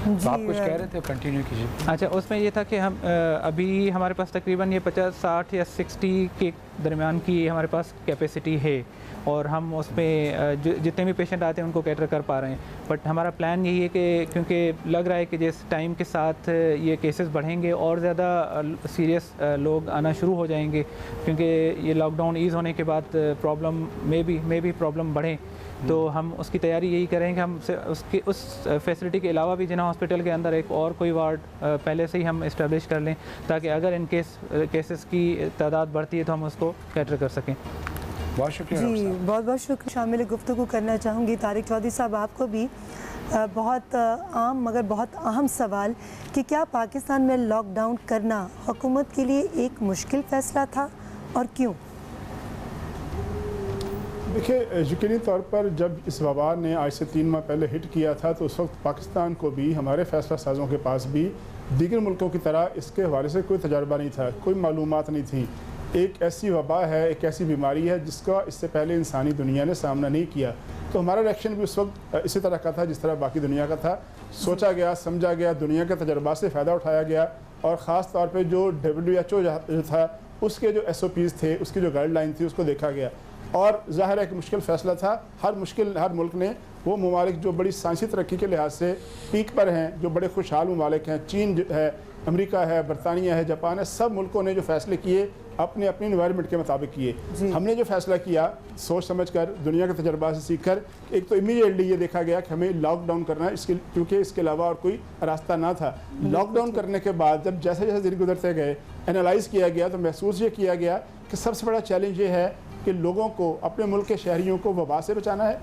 तो आप कुछ कह रहे थे, कंटिन्यू कीजिए। अच्छा, उसमें ये था कि हम अभी हमारे पास तकरीबन ये 50, 60 या 60 के दरमियान की हमारे पास कैपेसिटी है, और हम उसमें जितने भी पेशेंट आते हैं उनको कैटर कर पा रहे हैं। बट हमारा प्लान यही है कि क्योंकि लग रहा है कि जिस टाइम के साथ ये केसेस बढ़ेंगे और ज़्यादा सीरियस लोग आना शुरू हो जाएंगे, क्योंकि ये लॉकडाउन ईज़ होने के बाद प्रॉब्लम में भी प्रॉब्लम बढ़े, तो हम उसकी तैयारी यही करें कि हम उस फैसिलिटी के अलावा भी जिना हॉस्पिटल के अंदर एक और कोई वार्ड पहले से ही हम इस्टेब्लिश कर लें, ताकि अगर इन केसेस की तादाद बढ़ती है तो हम उसको कैटर कर सकें। बहुत शुक्रिया जी, बहुत बहुत शुक्रिया। शामिल गुफ्तगू करना चाहूँगी तारिक चौधरी साहब आपको भी बहुत आम मगर बहुत अहम सवाल कि क्या पाकिस्तान में लॉकडाउन करना हुकूमत के लिए एक मुश्किल फ़ैसला था और क्यों? देखिए, यकीनी तौर पर जब इस वबा ने आज से 3 माह पहले हिट किया था तो उस वक्त पाकिस्तान को भी, हमारे फैसला साजों के पास भी दीगर मुल्कों की तरह इसके हवाले से कोई तजर्बा नहीं था, कोई मालूमात नहीं थी। एक ऐसी वबा है, एक ऐसी बीमारी है जिसका इससे पहले इंसानी दुनिया ने सामना नहीं किया। तो हमारा रिएक्शन भी उस वक्त इसी तरह का था जिस तरह बाकी दुनिया का था। सोचा गया, समझा गया, दुनिया के तजर्बा से फ़ायदा उठाया गया, और ख़ास तौर पर जो WHO जो था उसके जो SOPs थे, उसकी जो गाइडलाइन थी, उसको देखा गया। और ज़ाहिर है कि मुश्किल फ़ैसला था। हर मुल्क ने, वो ममालिक जो बड़ी साइंसी तरक्की के लिहाज से पीक पर हैं, जो बड़े खुशहाल ममालिक हैं, चीन है, अमेरिका है, बरतानिया है, जापान है, सब मुल्कों ने जो फ़ैसले किए अपने अपनी इन्वायरमेंट के मुताबिक किए। हमने जो फ़ैसला किया सोच समझ कर, दुनिया के तजर्बा से सीख कर, एक तो इमीडिएटली ये देखा गया कि हमें लॉकडाउन करना है, इसके क्योंकि इसके अलावा और कोई रास्ता ना था। लॉकडाउन करने के बाद जब जैसे जैसे दिन गुजरते गए, एनालाइज़ किया गया, तो महसूस ये किया गया कि सबसे बड़ा चैलेंज ये है कि लोगों को, अपने मुल्क के शहरियों को वबा से बचाना है,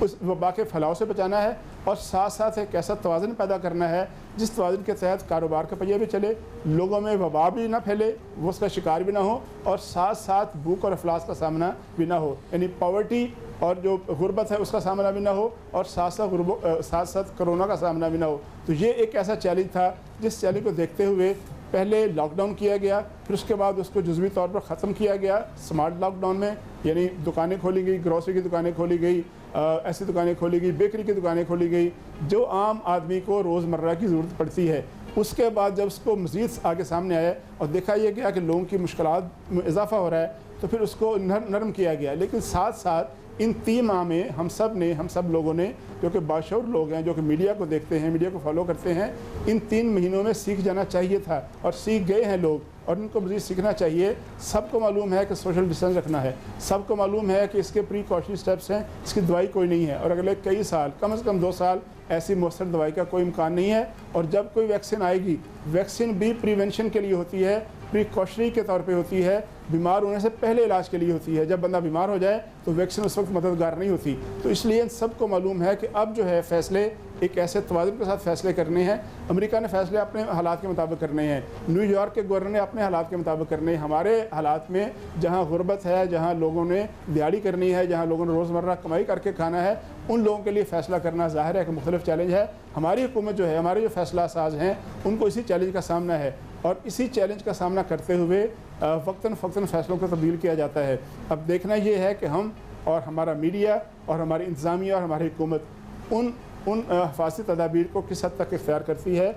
उस वबा के फैलाव से बचाना है, और साथ साथ एक ऐसा तवाज़ुन पैदा करना है जिस तवाज़ुन के तहत कारोबार के पहिए भी चले, लोगों में वबा भी ना फैले, वो उसका शिकार भी ना हो, और साथ साथ भूख और अफलास का सामना भी ना हो, यानी पॉवर्टी और जो गुर्बत है उसका सामना भी ना हो, और साथ साथ कोरोना का सामना भी ना हो। तो ये एक ऐसा चैलेंज था जिस चैलेंज को देखते हुए पहले लॉकडाउन किया गया, फिर उसके बाद उसको जुज़वी तौर पर ख़त्म किया गया स्मार्ट लॉकडाउन में, यानी दुकानें खोली गई, ग्रॉसरी की दुकानें खोली गई, ऐसी दुकानें खोली गई, बेकरी की दुकानें खोली गई, जो आम आदमी को रोज़मर्रा की ज़रूरत पड़ती है। उसके बाद जब उसको मज़ीद आगे सामने आया और देखा यह गया कि लोगों की मुश्किलात में इजाफा हो रहा है, तो फिर उसको नरम किया गया। लेकिन साथ साथ इन 3 माह में हम सब लोगों ने, जो कि बाशऊर लोग हैं, जो कि मीडिया को देखते हैं, मीडिया को फॉलो करते हैं, इन 3 महीनों में सीख जाना चाहिए था और सीख गए हैं लोग, और इनको मज़ीद सीखना चाहिए। सबको मालूम है कि सोशल डिस्टेंस रखना है, सबको मालूम है कि इसके प्रिकॉशनरी स्टेप्स हैं, इसकी दवाई कोई नहीं है, और अगले कई साल, कम से कम 2 साल ऐसी मौसर दवाई का कोई इम्कान नहीं है। और जब कोई वैक्सीन आएगी, वैक्सीन भी प्रिवेंशन के लिए होती है, प्रिकॉशनरी के तौर पे होती है, बीमार होने से पहले इलाज के लिए होती है। जब बंदा बीमार हो जाए तो वैक्सीन उस वक्त मददगार नहीं होती। तो इसलिए इन सबको मालूम है कि अब जो है फ़ैसले एक ऐसे तवाज़ुन के साथ फ़ैसले करने हैं। अमेरिका ने फ़ैसले अपने हालात के मुताबिक करने हैं, न्यूयॉर्क के गवर्नर ने अपने हालात के मुताबिक करने हैं। हमारे हालात में जहाँ गुर्बत है, जहाँ लोगों ने दिहाड़ी करनी है, जहाँ लोगों ने रोज़मर्रा कमाई करके खाना है, उन लोगों के लिए फ़ैसला करना ज़ाहिर है कि मुख्तलिफ चैलेंज है। हमारी हुकूमत जो है, हमारे जो फ़ैसला साज हैं, उनको इसी चैलेंज का सामना है, और इसी चैलेंज का सामना करते हुए वक्तन फ़क्तन फ़ैसलों को तब्दील किया जाता है। अब देखना ये है कि हम और हमारा मीडिया और हमारी इंतज़ामिया और हमारी हुकूमत उन हफाजती तदाबीर को किस हद तक इख्तियार करती है,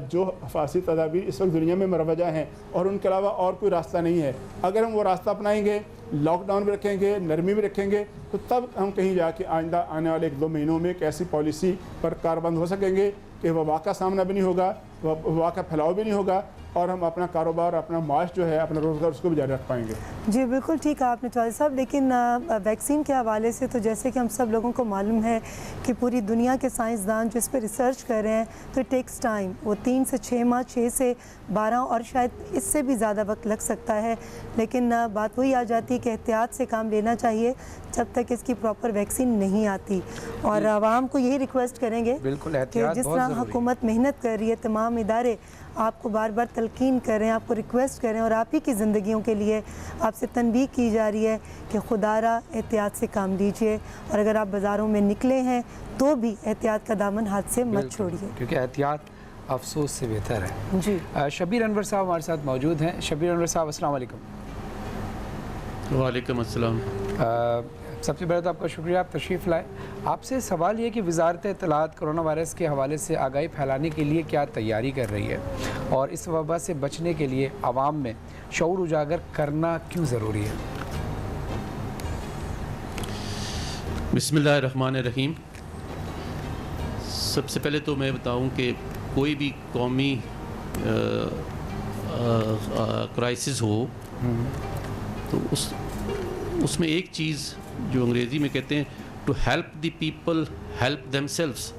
जो हफाजती तदाबीर इस वक्त दुनिया में मरवजा हैं, और उनके अलावा और कोई रास्ता नहीं है। अगर हम वो रास्ता अपनाएंगे, लॉकडाउन भी रखेंगे, नरमी भी रखेंगे, तो तब हम कहीं जाके आइंदा आने वाले 1-2 महीनों में एक ऐसी पॉलिसी पर कारबंद हो सकेंगे कि वबा का सामना भी नहीं होगा, वबा का फैलाव भी नहीं होगा, और हम अपना कारोबार, अपना माश जो है, अपना रोज़गार, उसको भी जारी रख पाएंगे। जी बिल्कुल ठीक कहा आपने चौधरी साहब। लेकिन वैक्सीन के हवाले से तो जैसे कि हम सब लोगों को मालूम है कि पूरी दुनिया के साइंसदान जो इस पर रिसर्च कर रहे हैं, तो इट टेक्स टाइम। वो 3 से 6 माह, 6 से 12 और शायद इससे भी ज़्यादा वक्त लग सकता है। लेकिन बात वही आ जाती है कि एहतियात से काम लेना चाहिए जब तक इसकी प्रॉपर वैक्सीन नहीं आती। और आवाम को यही रिक्वेस्ट करेंगे कि जिस तरह हुकूमत मेहनत कर रही है, तमाम इदारे आपको बार बार तलकीन करें, आपको रिक्वेस्ट करें, और आप ही की ज़िंदगियों के लिए आपसे तनबीह की जा रही है कि खुदारा एहतियात से काम लीजिए, और अगर आप बाज़ारों में निकले हैं तो भी एहतियात का दामन हाथ से मत छोड़िए, क्योंकि एहतियात अफसोस से बेहतर है। जी शबीर अनवर साहब हमारे साथ मौजूद हैं। शबीर अनवर साहब, अस्सलाम वालेकुम। वालेकुम अस्सलाम। सबसे पहले तो आपका शुक्रिया, आप तशरीफ़ लाए। आपसे सवाल ये कि वज़ारत इत्तलात कोरोना वायरस के हवाले से आगाही फैलाने के लिए क्या तैयारी कर रही है, और इस वबा से बचने के लिए आवाम में शऊर उजागर करना क्यों ज़रूरी है? बिस्मिल्लाहिर्रहमानिर्रहीम। सबसे पहले तो मैं बताऊं कि कोई भी कौमी क्राइसिस हो तो उसमें एक चीज़ जो अंग्रेज़ी में कहते हैं, to help the people help themselves,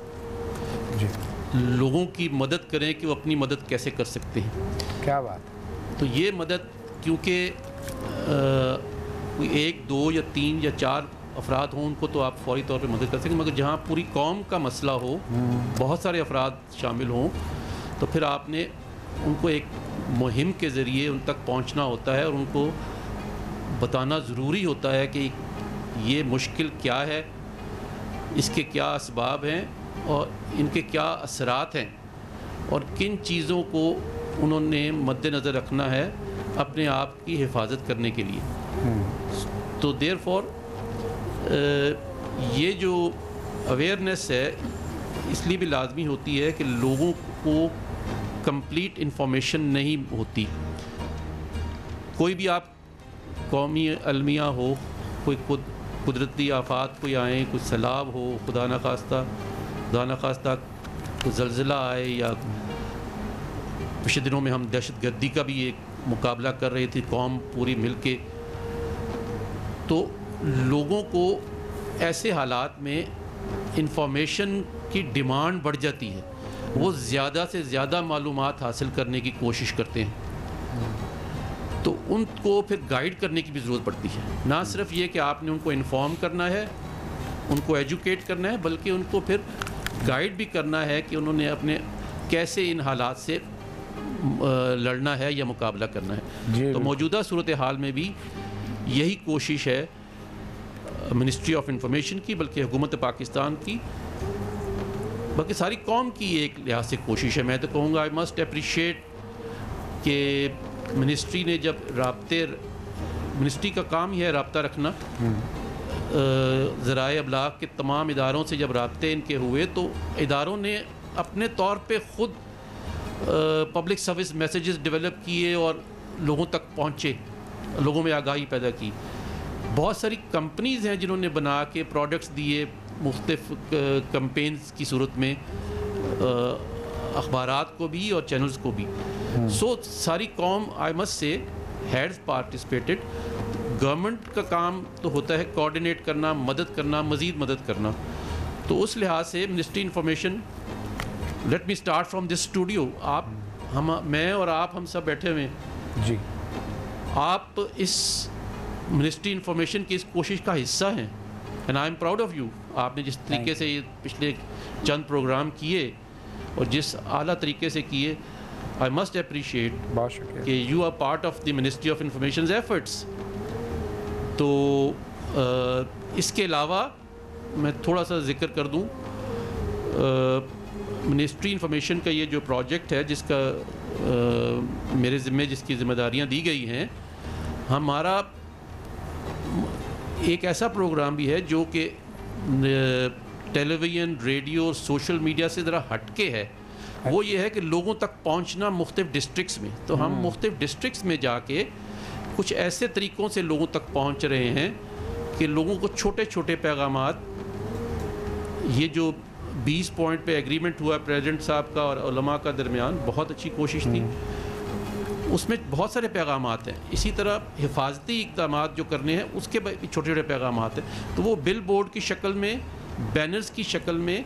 लोगों की मदद करें कि वो अपनी मदद कैसे कर सकते हैं। क्या बात। तो ये मदद, क्योंकि 1, 2 या 3 या 4 अफराद हों, उनको तो आप फौरी तौर पे मदद कर सकें, मगर जहाँ पूरी कौम का मसला हो, बहुत सारे अफराद शामिल हों, तो फिर आपने उनको एक मुहिम के ज़रिए उन तक पहुँचना होता है, और उनको बताना ज़रूरी होता है कि ये मुश्किल क्या है, इसके क्या असबाब हैं और इनके क्या असरात हैं, और किन चीज़ों को उन्होंने मद्देनज़र रखना है अपने आप की हिफाजत करने के लिए। तो देयरफॉर ये जो अवेयरनेस है इसलिए भी लाजमी होती है कि लोगों को कंप्लीट इंफॉर्मेशन नहीं होती। कोई भी आप कौमी अलमिया हो, कोई कुदरती आफात कोई आए, कोई सैलाब हो, खुदा न खास्ता कोई ज़लज़ला आए, या पिछले दिनों में हम दहशत गर्दी का भी एक मुकाबला कर रहे थे कौम पूरी मिल के, तो लोगों को ऐसे हालात में इंफॉर्मेशन की डिमांड बढ़ जाती है, वो ज़्यादा से ज़्यादा मालूमात हासिल करने की कोशिश करते हैं, तो उनको फिर गाइड करने की भी ज़रूरत पड़ती है। ना सिर्फ ये कि आपने उनको इन्फॉर्म करना है, उनको एजुकेट करना है, बल्कि उनको फिर गाइड भी करना है कि उन्होंने अपने कैसे इन हालात से लड़ना है या मुकाबला करना है। तो मौजूदा सूरत हाल में भी यही कोशिश है मिनिस्ट्री ऑफ इंफॉर्मेशन की, बल्कि हुकूमत पाकिस्तान की, बल्कि सारी कौम की एक लिहाज से कोशिश है। मैं तो कहूँगा आई मस्ट अप्रिशिएट कि मिनिस्ट्री ने जब मिनिस्ट्री का काम ही है रब्ता रखना, ज़राए अबलाग के तमाम इदारों से जब राब्ते इनके हुए तो इदारों ने अपने तौर पे ख़ुद पब्लिक सर्विस मैसेजेस डेवलप किए और लोगों तक पहुँचे, लोगों में आगाही पैदा की। बहुत सारी कंपनीज़ हैं जिन्होंने बना के प्रोडक्ट्स दिए मुख्तलिफ कैंपेन्स की सूरत में, अखबारात को भी और चैनल्स को भी। सो सारी कौम, I must say, has participated. Government का काम तो होता है कोऑर्डिनेट करना, मदद करना, मज़ीद मदद करना। तो उस लिहाज से ministry information, let me start from this studio, मैं और आप, हम सब बैठे हुए हैं जी। आप इस मिनिस्ट्री इंफॉर्मेशन की इस कोशिश का हिस्सा हैं and I am proud of you. आपने जिस तरीके से ये पिछले चंद प्रोग्राम किए और जिस आला तरीके से किए, आई मस्ट अप्रिशिएट कि you are part of the ministry of information efforts. तो इसके अलावा मैं थोड़ा सा जिक्र कर दूं, मिनिस्ट्री इंफॉर्मेशन का ये जो प्रोजेक्ट है जिसका मेरे ज़िम्मे जिसकी ज़िम्मेदारियां दी गई हैं, हमारा एक ऐसा प्रोग्राम भी है जो कि टेलीविज़न, रेडियो, सोशल मीडिया से ज़रा हटके है। वो ये है कि लोगों तक पहुंचना मुख्तलिफ डिस्ट्रिक्ट्स में। तो हम मुख्तलिफ डिस्ट्रिक्ट्स में जाके कुछ ऐसे तरीक़ों से लोगों तक पहुंच रहे हैं कि लोगों को छोटे छोटे पैगामात, ये जो 20 पॉइंट पे एग्रीमेंट हुआ प्रेसिडेंट साहब का और उलमा का दरमियान, बहुत अच्छी कोशिश थी, उसमें बहुत सारे पैगामात हैं। इसी तरह हिफाजती इक़दामात जो करने हैं उसके भी छोटे छोटे पैगामात हैं। तो वो बिल बोर्ड की शक्ल में, बैनर्स की शक्ल में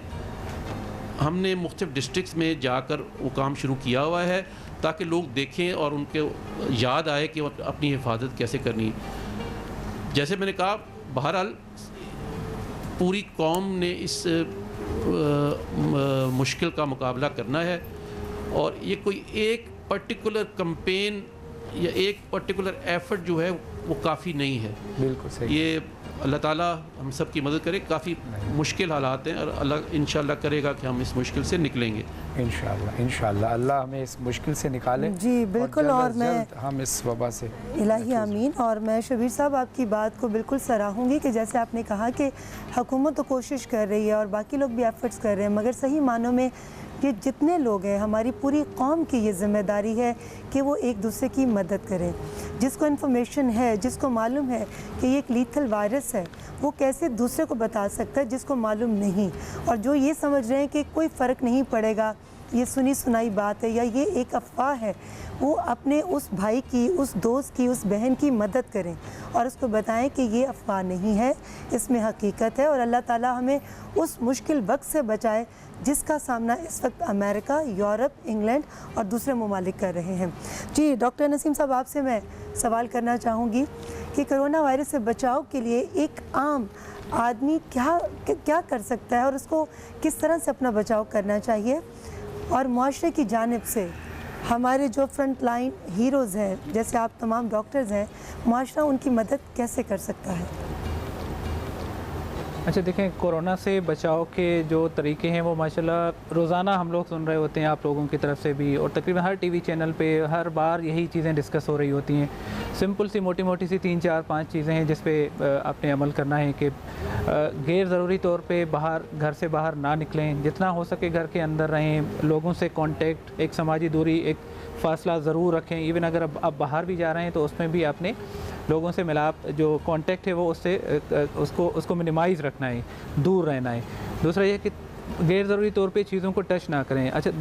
हमने मुख्तलिफ डिस्ट्रिक्ट्स में जाकर वो काम शुरू किया हुआ है ताकि लोग देखें और उनके याद आए कि अपनी हिफाजत कैसे करनी है। जैसे मैंने कहा, बहरहाल पूरी कौम ने इस मुश्किल का मुकाबला करना है और ये कोई एक पर्टिकुलर कैंपेन या एक पर्टिकुलर एफर्ट जो है वो काफ़ी नहीं है। बिल्कुल सही। ये अल्लाह ताला हम सब की मदद करे। काफ़ी मुश्किल हालात हैं और अल्लाह इंशाअल्लाह करेगा कि हम इस मुश्किल से निकलेंगे। इंशाअल्लाह अल्लाह हमें इस मुश्किल से निकाले। जी बिल्कुल। और मैं हम इस वबा से इलाही आमीन। और मैं शबीर साहब आपकी बात को बिल्कुल सराहूँगी कि जैसे आपने कहा कि हुकूमत तो कोशिश कर रही है और बाकी लोग भी एफर्ट्स कर रहे हैं, मगर सही मानों में ये जितने लोग हैं, हमारी पूरी कौम की ये ज़िम्मेदारी है कि वो एक दूसरे की मदद करें। जिसको इन्फॉर्मेशन है, जिसको मालूम है कि ये एक लीथल वायरस है, वो कैसे दूसरे को बता सकता है जिसको मालूम नहीं। और जो ये समझ रहे हैं कि कोई फ़र्क नहीं पड़ेगा, ये सुनी सुनाई बात है या ये एक अफवाह है, वो अपने उस भाई की, उस दोस्त की, उस बहन की मदद करें और उसको बताएं कि ये अफवाह नहीं है, इसमें हकीकत है। और अल्लाह ताला हमें उस मुश्किल वक्त से बचाए जिसका सामना इस वक्त अमेरिका, यूरोप, इंग्लैंड और दूसरे ममालिक कर रहे हैं। जी डॉक्टर नसीम साहब, आपसे मैं सवाल करना चाहूँगी कि कोरोना वायरस से बचाव के लिए एक आम आदमी क्या कर सकता है और उसको किस तरह से अपना बचाव करना चाहिए, और मुआशरे की जानिब से हमारे जो फ्रंट लाइन हीरोज़ हैं जैसे आप तमाम डॉक्टर्स हैं, मुआशरा उनकी मदद कैसे कर सकता है? अच्छा देखें, कोरोना से बचाव के जो तरीके हैं वो माशाल्लाह रोज़ाना हम लोग सुन रहे होते हैं आप लोगों की तरफ से भी, और तकरीबन हर टीवी चैनल पे हर बार यही चीज़ें डिस्कस हो रही होती हैं। सिंपल सी मोटी मोटी सी 3, 4, 5 चीज़ें हैं जिस पे आपने अमल करना है कि गैर ज़रूरी तौर पे घर से बाहर ना निकलें, जितना हो सके घर के अंदर रहें, लोगों से कांटेक्ट, एक समाजी दूरी, एक फ़ासला ज़रूर रखें। इवन अगर अब बाहर भी जा रहे हैं तो उसमें भी आपने लोगों से मिलाप, जो कांटेक्ट है वो उससे उसको मिनिमाइज़ रखना है, दूर रहना है। दूसरा ये कि गैर ज़रूरी तौर पे चीज़ों को टच ना करें। अच्छा,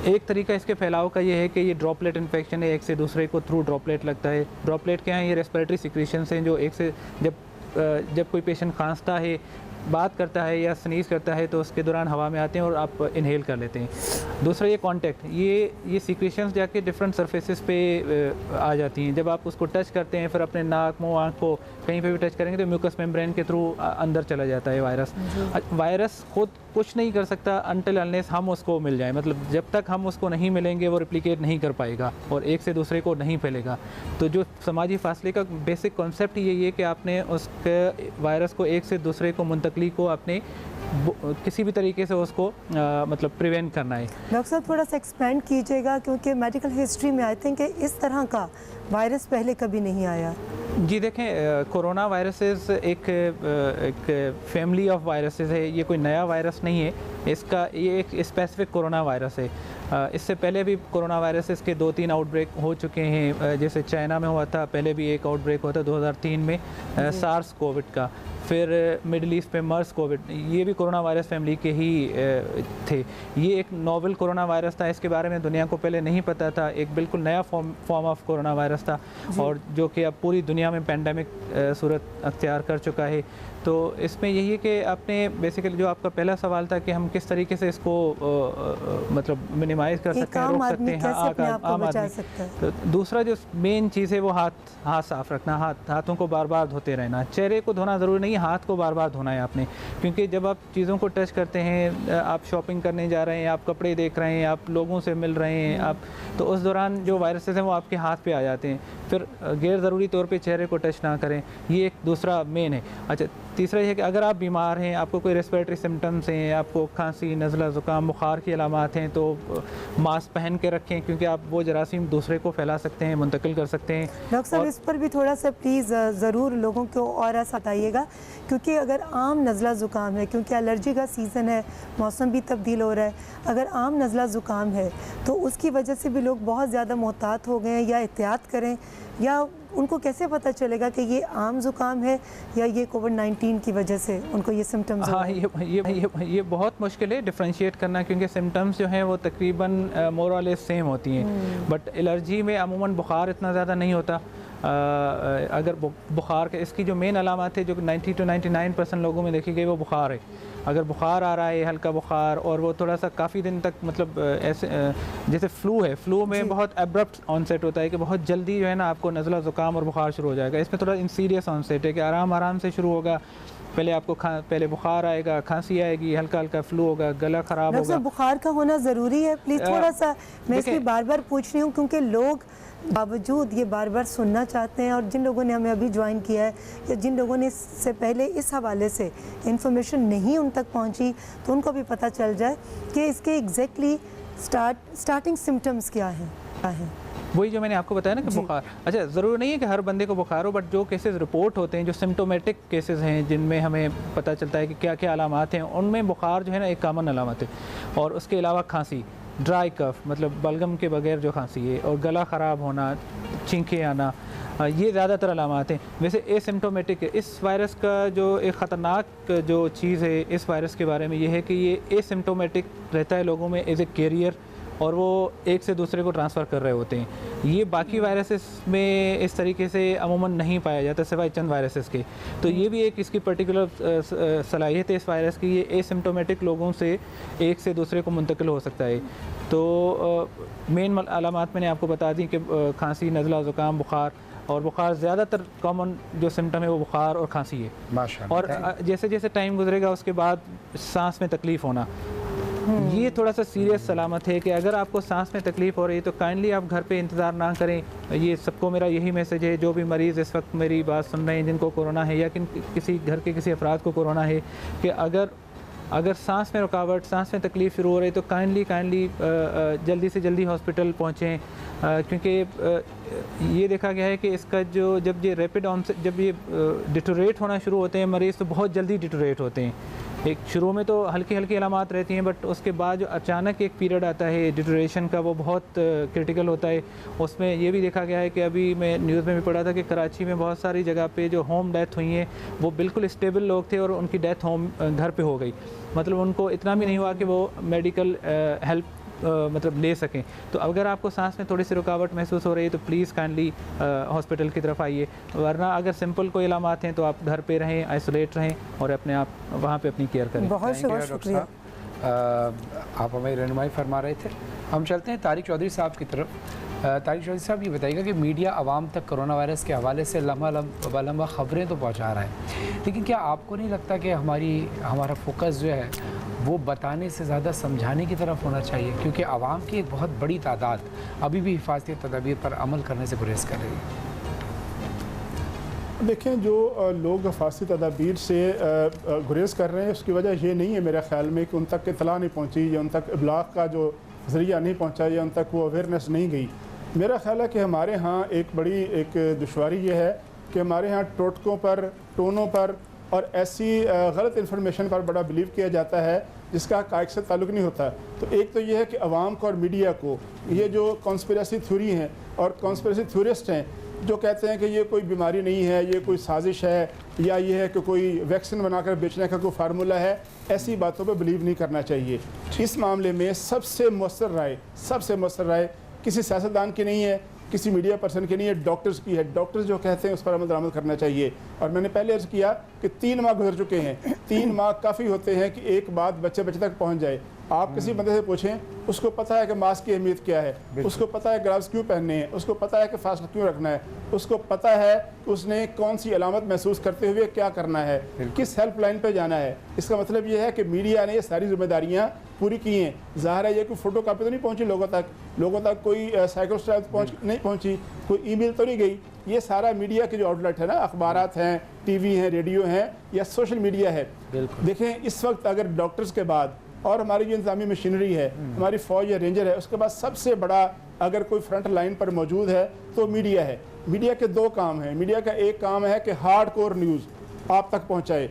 एक तरीका इसके फैलाव का ये है कि ये ड्रॉपलेट इन्फेक्शन है, एक से दूसरे को थ्रू ड्रॉपलेट लगता है। ड्रॉपलेट क्या है? ये रेस्पिरेटरी सिक्रीशंस हैं जो एक से जब कोई पेशेंट खांसता है, बात करता है या स्नीज़ करता है तो उसके दौरान हवा में आते हैं और आप इनहेल कर लेते हैं। दूसरा ये कांटेक्ट, ये सिक्रीशंस जाके डिफरेंट सरफेसेस पे आ जाती हैं। जब आप उसको टच करते हैं, फिर अपने नाक, मुंह, आँख को कहीं पे भी टच करेंगे तो म्यूकस मेम्ब्रेन के थ्रू अंदर चला जाता है वायरस। वायरस खुद कुछ नहीं कर सकता अनटिल अनलेस हम उसको मिल जाए, मतलब जब तक हम उसको नहीं मिलेंगे वो रिप्लिकेट नहीं कर पाएगा और एक से दूसरे को नहीं फैलेगा। तो जो समाजी फासले का बेसिक कॉन्सेप्ट यही है कि आपने उसके वायरस को एक से दूसरे को मुंतकिल मुंतकली को अपने किसी भी तरीके से उसको मतलब प्रिवेंट करना है। डॉक्टर साहब थोड़ा सा एक्सपेंड कीजिएगा, क्योंकि मेडिकल हिस्ट्री में आई थिंक इस तरह का वायरस पहले कभी नहीं आया। जी देखें, कोरोना वायरसेस एक फैमिली ऑफ वायरसेस है, ये कोई नया वायरस नहीं है, इसका ये एक स्पेसिफिक कोरोना वायरस है। इससे पहले भी कोरोना वायरसेस के 2-3 आउटब्रेक हो चुके हैं, जैसे चाइना में हुआ था, पहले भी एक आउटब्रेक हुआ था 2003 में सार्स कोविड का, फिर मिडल ईस्ट पे मर्स कोविड, ये भी कोरोना वायरस फैमिली के ही थे। ये एक नोवेल कोरोना वायरस था, इसके बारे में दुनिया को पहले नहीं पता था, एक बिल्कुल नया फॉर्म ऑफ कोरोना वायरस था और जो कि अब पूरी दुनिया में पैंडेमिक सूरत अख्तियार कर चुका है। तो इसमें यही है कि आपने बेसिकली जो आपका पहला सवाल था कि हम किस तरीके से इसको मतलब मिनिमाइज़ कर सकते हैं, रोक सकते हैं, आम आदमी। तो दूसरा जो मेन चीज़ है वो हाथ साफ रखना, हाथों को बार बार धोते रहना। चेहरे को धोना ज़रूरी नहीं है, हाथ को बार बार धोना है आपने, क्योंकि जब आप चीज़ों को टच करते हैं, आप शॉपिंग करने जा रहे हैं, आप कपड़े देख रहे हैं, आप लोगों से मिल रहे हैं, आप तो उस दौरान जो वायरसेस हैं वो आपके हाथ पे आ जाते हैं। फिर गैर ज़रूरी तौर पे चेहरे को टच ना करें, ये एक दूसरा मेन है। अच्छा, तीसरा ये है कि अगर आप बीमार हैं, आपको कोई रेस्पिरेटरी सिम्टम्स हैं, आपको खांसी, नज़ला, ज़ुकाम, बुखार की अलामात हैं, तो मास्क पहन के रखें, क्योंकि आप वो जरासीम दूसरे को फैला सकते हैं, मुंतकिल कर सकते हैं। डॉक्टर साहब इस पर भी थोड़ा सा प्लीज़ ज़रूर लोगों को और बताइएगा, क्योंकि अगर आम नज़ला ज़ुकाम है, क्योंकि एलर्जी का सीज़न है, मौसम भी तब्दील हो रहा है, अगर आम नज़ला ज़ुकाम है तो उसकी वजह से भी लोग बहुत ज़्यादा मोहतात हो गए हैं, या एहतियात करें, या उनको कैसे पता चलेगा कि ये आम ज़ुकाम है या ये कोविड-19 की वजह से उनको ये सिम्टम्स? हाँ, ये बहुत मुश्किल है डिफ्रेंशिएट करना, क्योंकि सिम्टम्स जो हैं वो तकरीबन मोर और लेस सेम होती हैं। बट एलर्जी में अमूमन बुखार इतना ज़्यादा नहीं होता। अगर बुखार के इसकी जो मेन अलामत है जो 90 to 99% लोगों में देखी गई वो बुखार है। अगर बुखार आ रहा है, हल्का बुखार, और वो थोड़ा सा काफ़ी दिन तक मतलब ऐसे जैसे फ्लू है, फ्लू में बहुत एब्रप्ट ऑनसेट होता है कि बहुत जल्दी जो है ना आपको नज़ला ज़ुकाम और बुखार शुरू हो जाएगा। इसमें थोड़ा इंसीरियस ऑनसेट है कि आराम से शुरू होगा, पहले आपको पहले बुखार आएगा, खांसी आएगी, हल्का हल्का फ्लू होगा, गला ख़राब होगा। बुखार का होना ज़रूरी है? प्लीज़ थोड़ा सा, मैं इसलिए बार बार पूछ रही हूँ क्योंकि लोग बावजूद ये बार बार सुनना चाहते हैं, और जिन लोगों ने हमें अभी ज्वाइन किया है या जिन लोगों ने इससे पहले इस हवाले से इंफॉर्मेशन नहीं उन तक पहुंची, तो उनको भी पता चल जाए कि इसके एग्जैक्टली स्टार्टिंग सिम्टम्स क्या हैं। वही जो मैंने आपको बताया ना कि बुखार, अच्छा ज़रूरी नहीं है कि हर बंदे को बुखार हो, बट जो केसेस रिपोर्ट होते हैं, जो सिम्टोमेटिक केसेस हैं जिनमें हमें पता चलता है कि क्या क्या अलामात हैं, उनमें बुखार जो है ना एक कॉमन अलामत है। और उसके अलावा खांसी, ड्राई कफ मतलब बलगम के बगैर जो खांसी है, और गला ख़राब होना, छींके आना, ये ज़्यादातर अलामात हैं। वैसे एसिम्टोमेटिक है। इस वायरस का जो एक ख़तरनाक जो चीज़ है इस वायरस के बारे में ये है कि ये एसिम्टोमेटिक रहता है लोगों में एज ए कैरियर, और वो एक से दूसरे को ट्रांसफ़र कर रहे होते हैं। ये बाकी वायरसेस में इस तरीके से अमूमन नहीं पाया जाता सिवाय चंद वायरसेस के। तो ये भी एक इसकी पर्टिकुलर सलाहियत है इस वायरस की, ये एसिम्टोमेटिक लोगों से एक से दूसरे को मुंतकिल हो सकता है। तो मेन अलामात मैंने आपको बता दी कि खांसी, नज़ला, ज़ुकाम, बुखार, और बुखार ज़्यादातर कॉमन जो सिम्टम है वो बुखार और खांसी है। माशाअल्लाह। और जैसे जैसे टाइम गुजरेगा उसके बाद सांस में तकलीफ़ होना, ये थोड़ा सा सीरियस सलामत है कि अगर आपको सांस में तकलीफ़ हो रही है तो काइंडली आप घर पे इंतज़ार ना करें। ये सबको मेरा यही मैसेज है, जो भी मरीज़ इस वक्त मेरी बात सुन रहे हैं जिनको कोरोना है या किसी घर के किसी अफराद को कोरोना है, कि अगर सांस में रुकावट, सांस में तकलीफ़ शुरू हो रही है तो काइंडली जल्दी से जल्दी हॉस्पिटल पहुँचें, क्योंकि ये देखा गया है कि इसका जब ये रैपिड ऑनसेट, जब ये डिटोरेट होना शुरू होते हैं मरीज़ तो बहुत जल्दी डिटोरेट होते हैं। एक शुरू में तो हल्की हल्की अलामात रहती हैं, बट उसके बाद जो अचानक एक पीरियड आता है डिटोरेशन का वो बहुत क्रिटिकल होता है। उसमें ये भी देखा गया है कि अभी मैं न्यूज़ में भी पढ़ा था कि कराची में बहुत सारी जगह पे जो होम डेथ हुई हैं वो बिल्कुल स्टेबल लोग थे और उनकी डेथ होम घर पे हो गई, मतलब उनको इतना भी नहीं हुआ कि वो मेडिकल हेल्प मतलब ले सकें। तो अगर आपको सांस में थोड़ी सी रुकावट महसूस हो रही है तो प्लीज़ काइंडली हॉस्पिटल की तरफ आइए, वरना अगर सिंपल कोई इलामात हैं तो आप घर पे रहें, आइसोलेट रहें और अपने आप वहाँ पे अपनी केयर करें। बहुत शुक्रिया। आप हमें रहनुमाई फरमा रहे थे। हम चलते हैं तारिक चौधरी साहब की तरफ। तारिक चौधरी साहब ये बताइएगा कि मीडिया आवाम तक कोरोना वायरस के हवाले से लम्हा खबरें तो पहुँचा रहा है, लेकिन क्या आपको नहीं लगता कि हमारा फोकस जो है वो बताने से ज़्यादा समझाने की तरफ होना चाहिए, क्योंकि आवाम की एक बहुत बड़ी तादाद अभी भी हिफाजती तदाबीर पर अमल करने से गुरेज कर रही है। देखें जो लोग फासी तदाबीर से गुरेज कर रहे हैं उसकी वजह ये नहीं है मेरे ख्याल में कि उन तक इतला नहीं पहुंची या उन तक इब्लाग का जो ज़रिया नहीं पहुंचा या उन तक वो अवेयरनेस नहीं गई। मेरा ख्याल है कि हमारे यहाँ एक बड़ी एक दुश्वारी ये है कि हमारे यहाँ टोटकों पर, टोनों पर और ऐसी गलत इन्फॉर्मेशन पर बड़ा बिलीव किया जाता है जिसका हक़ाइक़ से ताल्लुक़ नहीं होता। तो एक तो ये है कि अवाम को और मीडिया को ये जो कॉन्स्पिरेसी थ्योरी हैं और कॉन्स्पिरेसी थ्योरिस्ट हैं जो कहते हैं कि ये कोई बीमारी नहीं है, ये कोई साजिश है या ये है कि कोई वैक्सीन बनाकर बेचने का कोई फार्मूला है, ऐसी बातों पर बिलीव नहीं करना चाहिए। इस मामले में सबसे मौसर राय किसी सियासतदान की नहीं है, किसी मीडिया पर्सन की नहीं है, डॉक्टर्स की है। डॉक्टर्स जो कहते हैं उस पर अमल दरामद करना चाहिए। और मैंने पहले अर्ज़ किया कि 3 माह गुजर चुके हैं, 3 माह काफ़ी होते हैं कि एक बात बच्चे तक पहुँच जाए। आप किसी बंदे से पूछें, उसको पता है कि मास्क की अहमियत क्या है, उसको पता है ग्लव्स क्यों पहनने हैं, उसको पता है कि फासला क्यों रखना है, उसको पता है कि उसने कौन सी अलामत महसूस करते हुए क्या करना है, किस हेल्पलाइन पे जाना है। इसका मतलब ये है कि मीडिया ने ये सारी जिम्मेदारियाँ पूरी की हैं। ज़ाहिर है ये कोई फ़ोटो कापी तो नहीं पहुँची लोगों तक कोई साइकोस्टाइल नहीं पहुँची, कोई ईमेल तो नहीं गई। ये सारा मीडिया के जो आउटलेट है ना, अखबारात हैं, टीवी हैं, रेडियो हैं या सोशल मीडिया है। देखें इस वक्त अगर डॉक्टर्स के बाद और हमारी जो इंतजामी मशीनरी है, हमारी फ़ौज या रेंजर है, उसके बाद सबसे बड़ा अगर कोई फ्रंट लाइन पर मौजूद है तो मीडिया है। मीडिया के 2 काम हैं। मीडिया का एक काम है कि हार्ड कोर न्यूज़ आप तक पहुँचाए।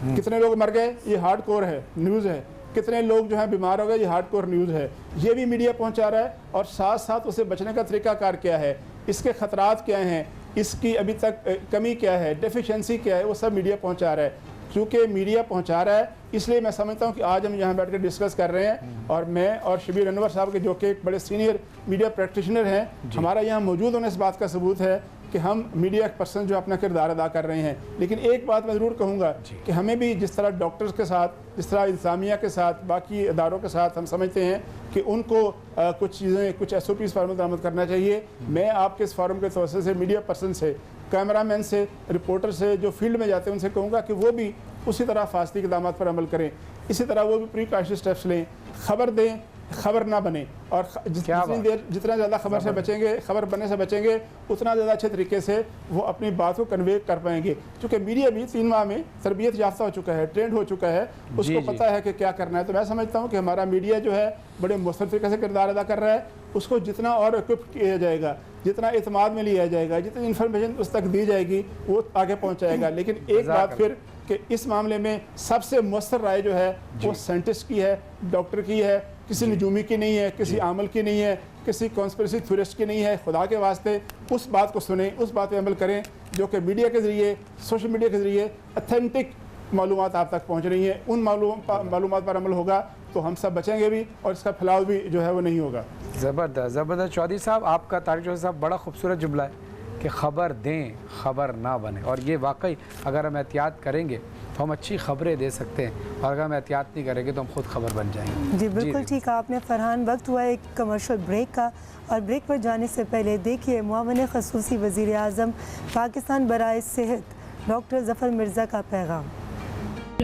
कितने लोग मर गए, ये हार्ड कोर है, न्यूज़ है। कितने लोग जो हैं बीमार हो गए, ये हार्ड कोर न्यूज़ है। ये भी मीडिया पहुँचा रहा है। और साथ साथ उसे बचने का तरीक़ाकार क्या है, इसके ख़तरात क्या हैं, इसकी अभी तक कमी क्या है, डेफिशिएंसी क्या है, वो सब मीडिया पहुँचा रहा है। क्योंकि मीडिया पहुंचा रहा है इसलिए मैं समझता हूं कि आज हम यहाँ बैठ कर डिस्कस कर रहे हैं। और मैं और शबीर अनवर साहब के जो कि एक बड़े सीनियर मीडिया प्रैक्टिशनर हैं, हमारा यहाँ मौजूद होने इस बात का सबूत है कि हम मीडिया पर्सन जो अपना किरदार अदा कर रहे हैं। लेकिन एक बात मैं ज़रूर कहूँगा कि हमें भी जिस तरह डॉक्टर्स के साथ, जिस तरह इंतज़ामिया के साथ, बाकी इदारों के साथ हम समझते हैं कि उनको कुछ चीज़ें, कुछ SOPs पर अमल दरामद करना चाहिए। मैं आपके इस फोरम के तवज्जो से, मीडिया पर्सन से, कैमरामैन से, रिपोर्टर से जो फील्ड में जाते हैं उनसे कहूँगा कि वो भी उसी तरह फासली इक़दामात पर अमल करें। इसी तरह वो भी प्रिकॉशनरी स्टेप्स लें, खबर दें, खबर ना बने। और जितना ज़्यादा खबर से बचेंगे, खबर बनने से बचेंगे, उतना ज़्यादा अच्छे तरीके से वो अपनी बात को कन्वे कर पाएंगे। क्योंकि मीडिया भी 3 माह में तरबियत याफ्ता हो चुका है, ट्रेंड हो चुका है, उसको पता है कि क्या करना है। तो मैं समझता हूँ कि हमारा मीडिया जो है बड़े मुस्तक़िल तरीके से किरदार अदा कर रहा है। उसको जितना और इक्विप किया जाएगा, जितना एतमाद में लिया जाएगा, जितनी इन्फॉर्मेशन उस तक दी जाएगी, वो आगे पहुँचाएगा। लेकिन एक बात फिर कि इस मामले में सबसे मौसर राय जो है वो साइंटिस्ट की है, डॉक्टर की है, किसी नजूमी की नहीं है, किसी आमल की नहीं है, किसी कॉन्स्पिरेसी थ्योरिस्ट की नहीं है। खुदा के वास्ते उस बात को सुने, उस बात पे अमल करें जो कि मीडिया के ज़रिए, सोशल मीडिया के ज़रिए अथेंटिक मालूमात आप तक पहुँच रही हैं। उन मालूमात पर अमल होगा तो हम सब बचेंगे भी और इसका फैलाव भी जो है वो नहीं होगा। ज़बरदस्त चौधरी साहब, आपका तारिक चौधरी साहब बड़ा खूबसूरत जुमला है कि खबर दें, खबर ना बने। और ये वाकई अगर हम एहतियात करेंगे तो हम अच्छी खबरें दे सकते हैं, और अगर हम एहतियात नहीं करेंगे तो हम खुद खबर बन जाएंगे। जी बिल्कुल ठीक है आपने फरहान। वक्त हुआ एक कमर्शियल ब्रेक का, और ब्रेक पर जाने से पहले देखिए मुआवन ख़ुसूसी वज़ीर आज़म पाकिस्तान बराए सेहत डॉक्टर ज़फ़र मिर्ज़ा का पैगाम।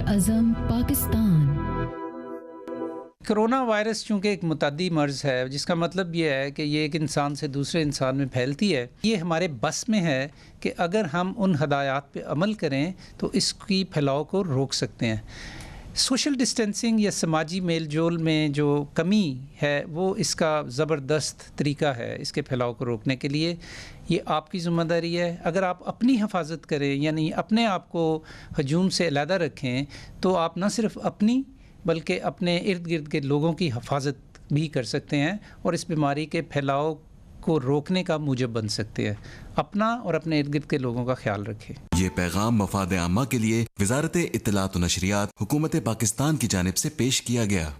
आज़म पाकिस्तान। कोरोना वायरस चूँकि एक मुतद्दी मर्ज़ है, जिसका मतलब ये है कि ये एक इंसान से दूसरे इंसान में फैलती है। ये हमारे बस में है कि अगर हम उन हदायत पे अमल करें तो इसकी फैलाव को रोक सकते हैं। सोशल डिस्टेंसिंग या समाजी मेल जोल में जो कमी है वो इसका ज़बरदस्त तरीका है इसके फैलाव को रोकने के लिए। ये आपकी ज़िम्मेदारी है। अगर आप अपनी हिफाजत करें, यानी अपने आप को हजूम से अलहदा रखें, तो आप न सिर्फ अपनी बल्कि अपने इर्द गिर्द के लोगों की हिफाजत भी कर सकते हैं और इस बीमारी के फैलाव को रोकने का मूजब बन सकते हैं। अपना और अपने इर्द गिर्द के लोगों का ख्याल रखें। ये पैगाम मफाद आमा के लिए वजारत इत्तलात व नशरियात हुकूमत पाकिस्तान की जानिब से पेश किया गया।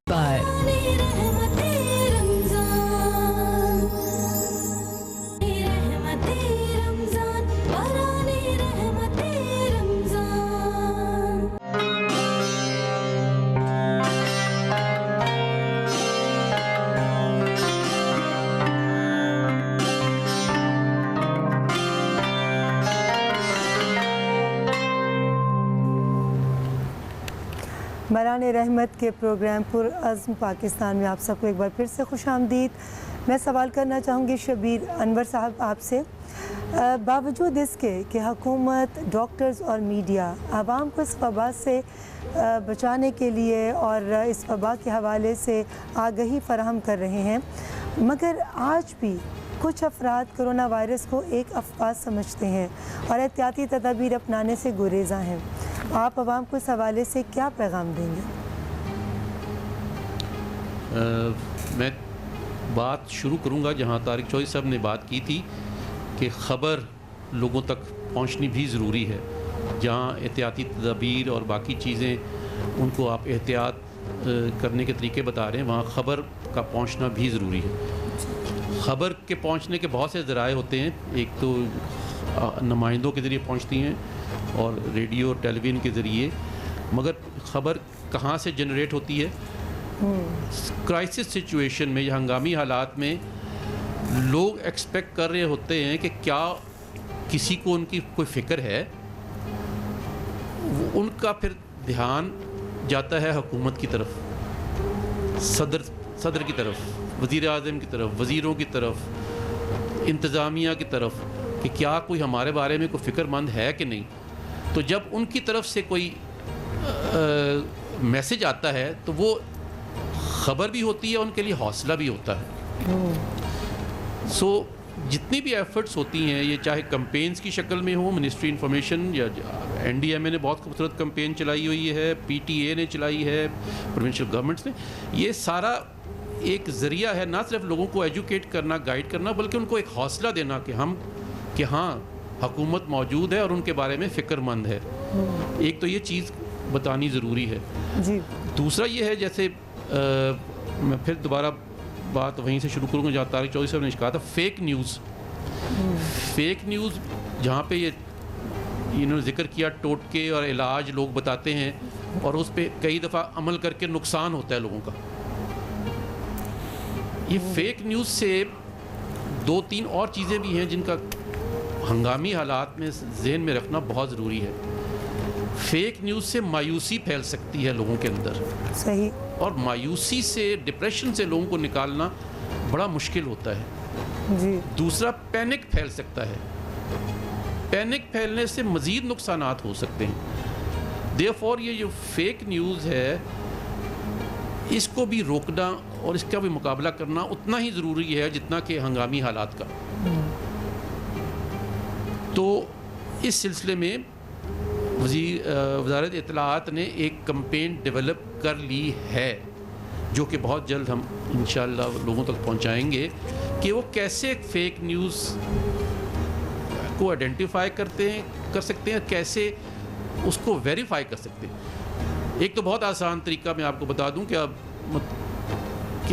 बरान रहमत के प्रोग्राम पुर अज़्म पाकिस्तान में आप सबको एक बार फिर से खुश आमदीद। मैं सवाल करना चाहूँगी शबीर अनवर साहब आपसे, बावजूद इसके कि हुकूमत, डॉक्टर्स और मीडिया आवाम को इस वबा से बचाने के लिए और इस वबा के हवाले से आगही फराहम कर रहे हैं, मगर आज भी कुछ अफराद कोरोना वायरस को एक अफवाह समझते हैं और एहतियाती तदाबीर अपनाने से गुरेज़ा हैं। आप आवाम को इस हवाले से क्या पैगाम देंगे? मैं बात शुरू करूंगा जहां तारिक चौधरी साहब ने बात की थी कि ख़बर लोगों तक पहुंचनी भी ज़रूरी है। जहां एहतियाती तदाबीर और बाकी चीज़ें उनको आप एहतियात करने के तरीके बता रहे हैं, वहाँ ख़बर का पहुंचना भी ज़रूरी है। ख़बर के पहुंचने के बहुत से ज़राए होते हैं, एक तो नुमाइंदों के ज़रिए पहुंचती हैं और रेडियो और टेलीविज़न के ज़रिए, मगर ख़बर कहाँ से जनरेट होती है? क्राइसिस सिचुएशन में या हंगामी हालात में लोग एक्सपेक्ट कर रहे होते हैं कि क्या किसी को उनकी कोई फ़िक्र है, उनका फिर ध्यान जाता है हुकूमत की तरफ, सदर की तरफ, वज़ीर आज़म की तरफ, वज़ीरों की तरफ, इंतज़ामिया की तरफ, कि क्या कोई हमारे बारे में कोई फ़िक्रमंद है कि नहीं। तो जब उनकी तरफ से कोई मैसेज आता है तो वो ख़बर भी होती है, उनके लिए हौसला भी होता है। सो जितनी भी एफ़र्ट्स होती हैं, ये चाहे कैंपेन्स की शक्ल में हो, मिनिस्ट्री इंफॉर्मेशन या NDMA ने बहुत खूबसूरत कैंपेन चलाई हुई है, PTA ने चलाई है, प्रोविंशियल गवर्नमेंट्स ने, ये सारा एक ज़रिया है ना सिर्फ लोगों को एजुकेट करना, गाइड करना, बल्कि उनको एक हौसला देना कि हाँ हुकूमत मौजूद है और उनके बारे में फ़िक्रमंद है। एक तो ये चीज़ बतानी ज़रूरी है जी। दूसरा ये है, जैसे मैं फिर दोबारा बात वहीं से शुरू करूँगा जहाँ तारिक चौधरी साहब ने कहा था, फेक न्यूज़ जहाँ पे ये इन्होंने जिक्र किया, टोटके और इलाज लोग बताते हैं और उस पर कई दफ़ा अमल करके नुकसान होता है लोगों का। ये फेक न्यूज़ से 2-3 और चीज़ें भी हैं जिनका हंगामी हालात में ज़हन में रखना बहुत ज़रूरी है। फेक न्यूज़ से मायूसी फैल सकती है लोगों के अंदर, सही, और मायूसी से, डिप्रेशन से लोगों को निकालना बड़ा मुश्किल होता है जी। दूसरा, पैनिक फैल सकता है, पैनिक फैलने से मज़ीद नुकसानात हो सकते हैं। देयरफॉर ये जो फेक न्यूज़ है, इसको भी रोकना और इसका भी मुकाबला करना उतना ही ज़रूरी है जितना कि हंगामी हालात का। तो इस सिलसिले में वज़ारत इत्तलाआत ने एक कैंपेन डेवलप कर ली है, जो कि बहुत जल्द हम इंशाअल्लाह लोगों तक पहुंचाएंगे कि वो कैसे फेक न्यूज़ को आइडेंटिफाई कर सकते हैं, कैसे उसको वेरीफाई कर सकते हैं। एक तो बहुत आसान तरीका मैं आपको बता दूं कि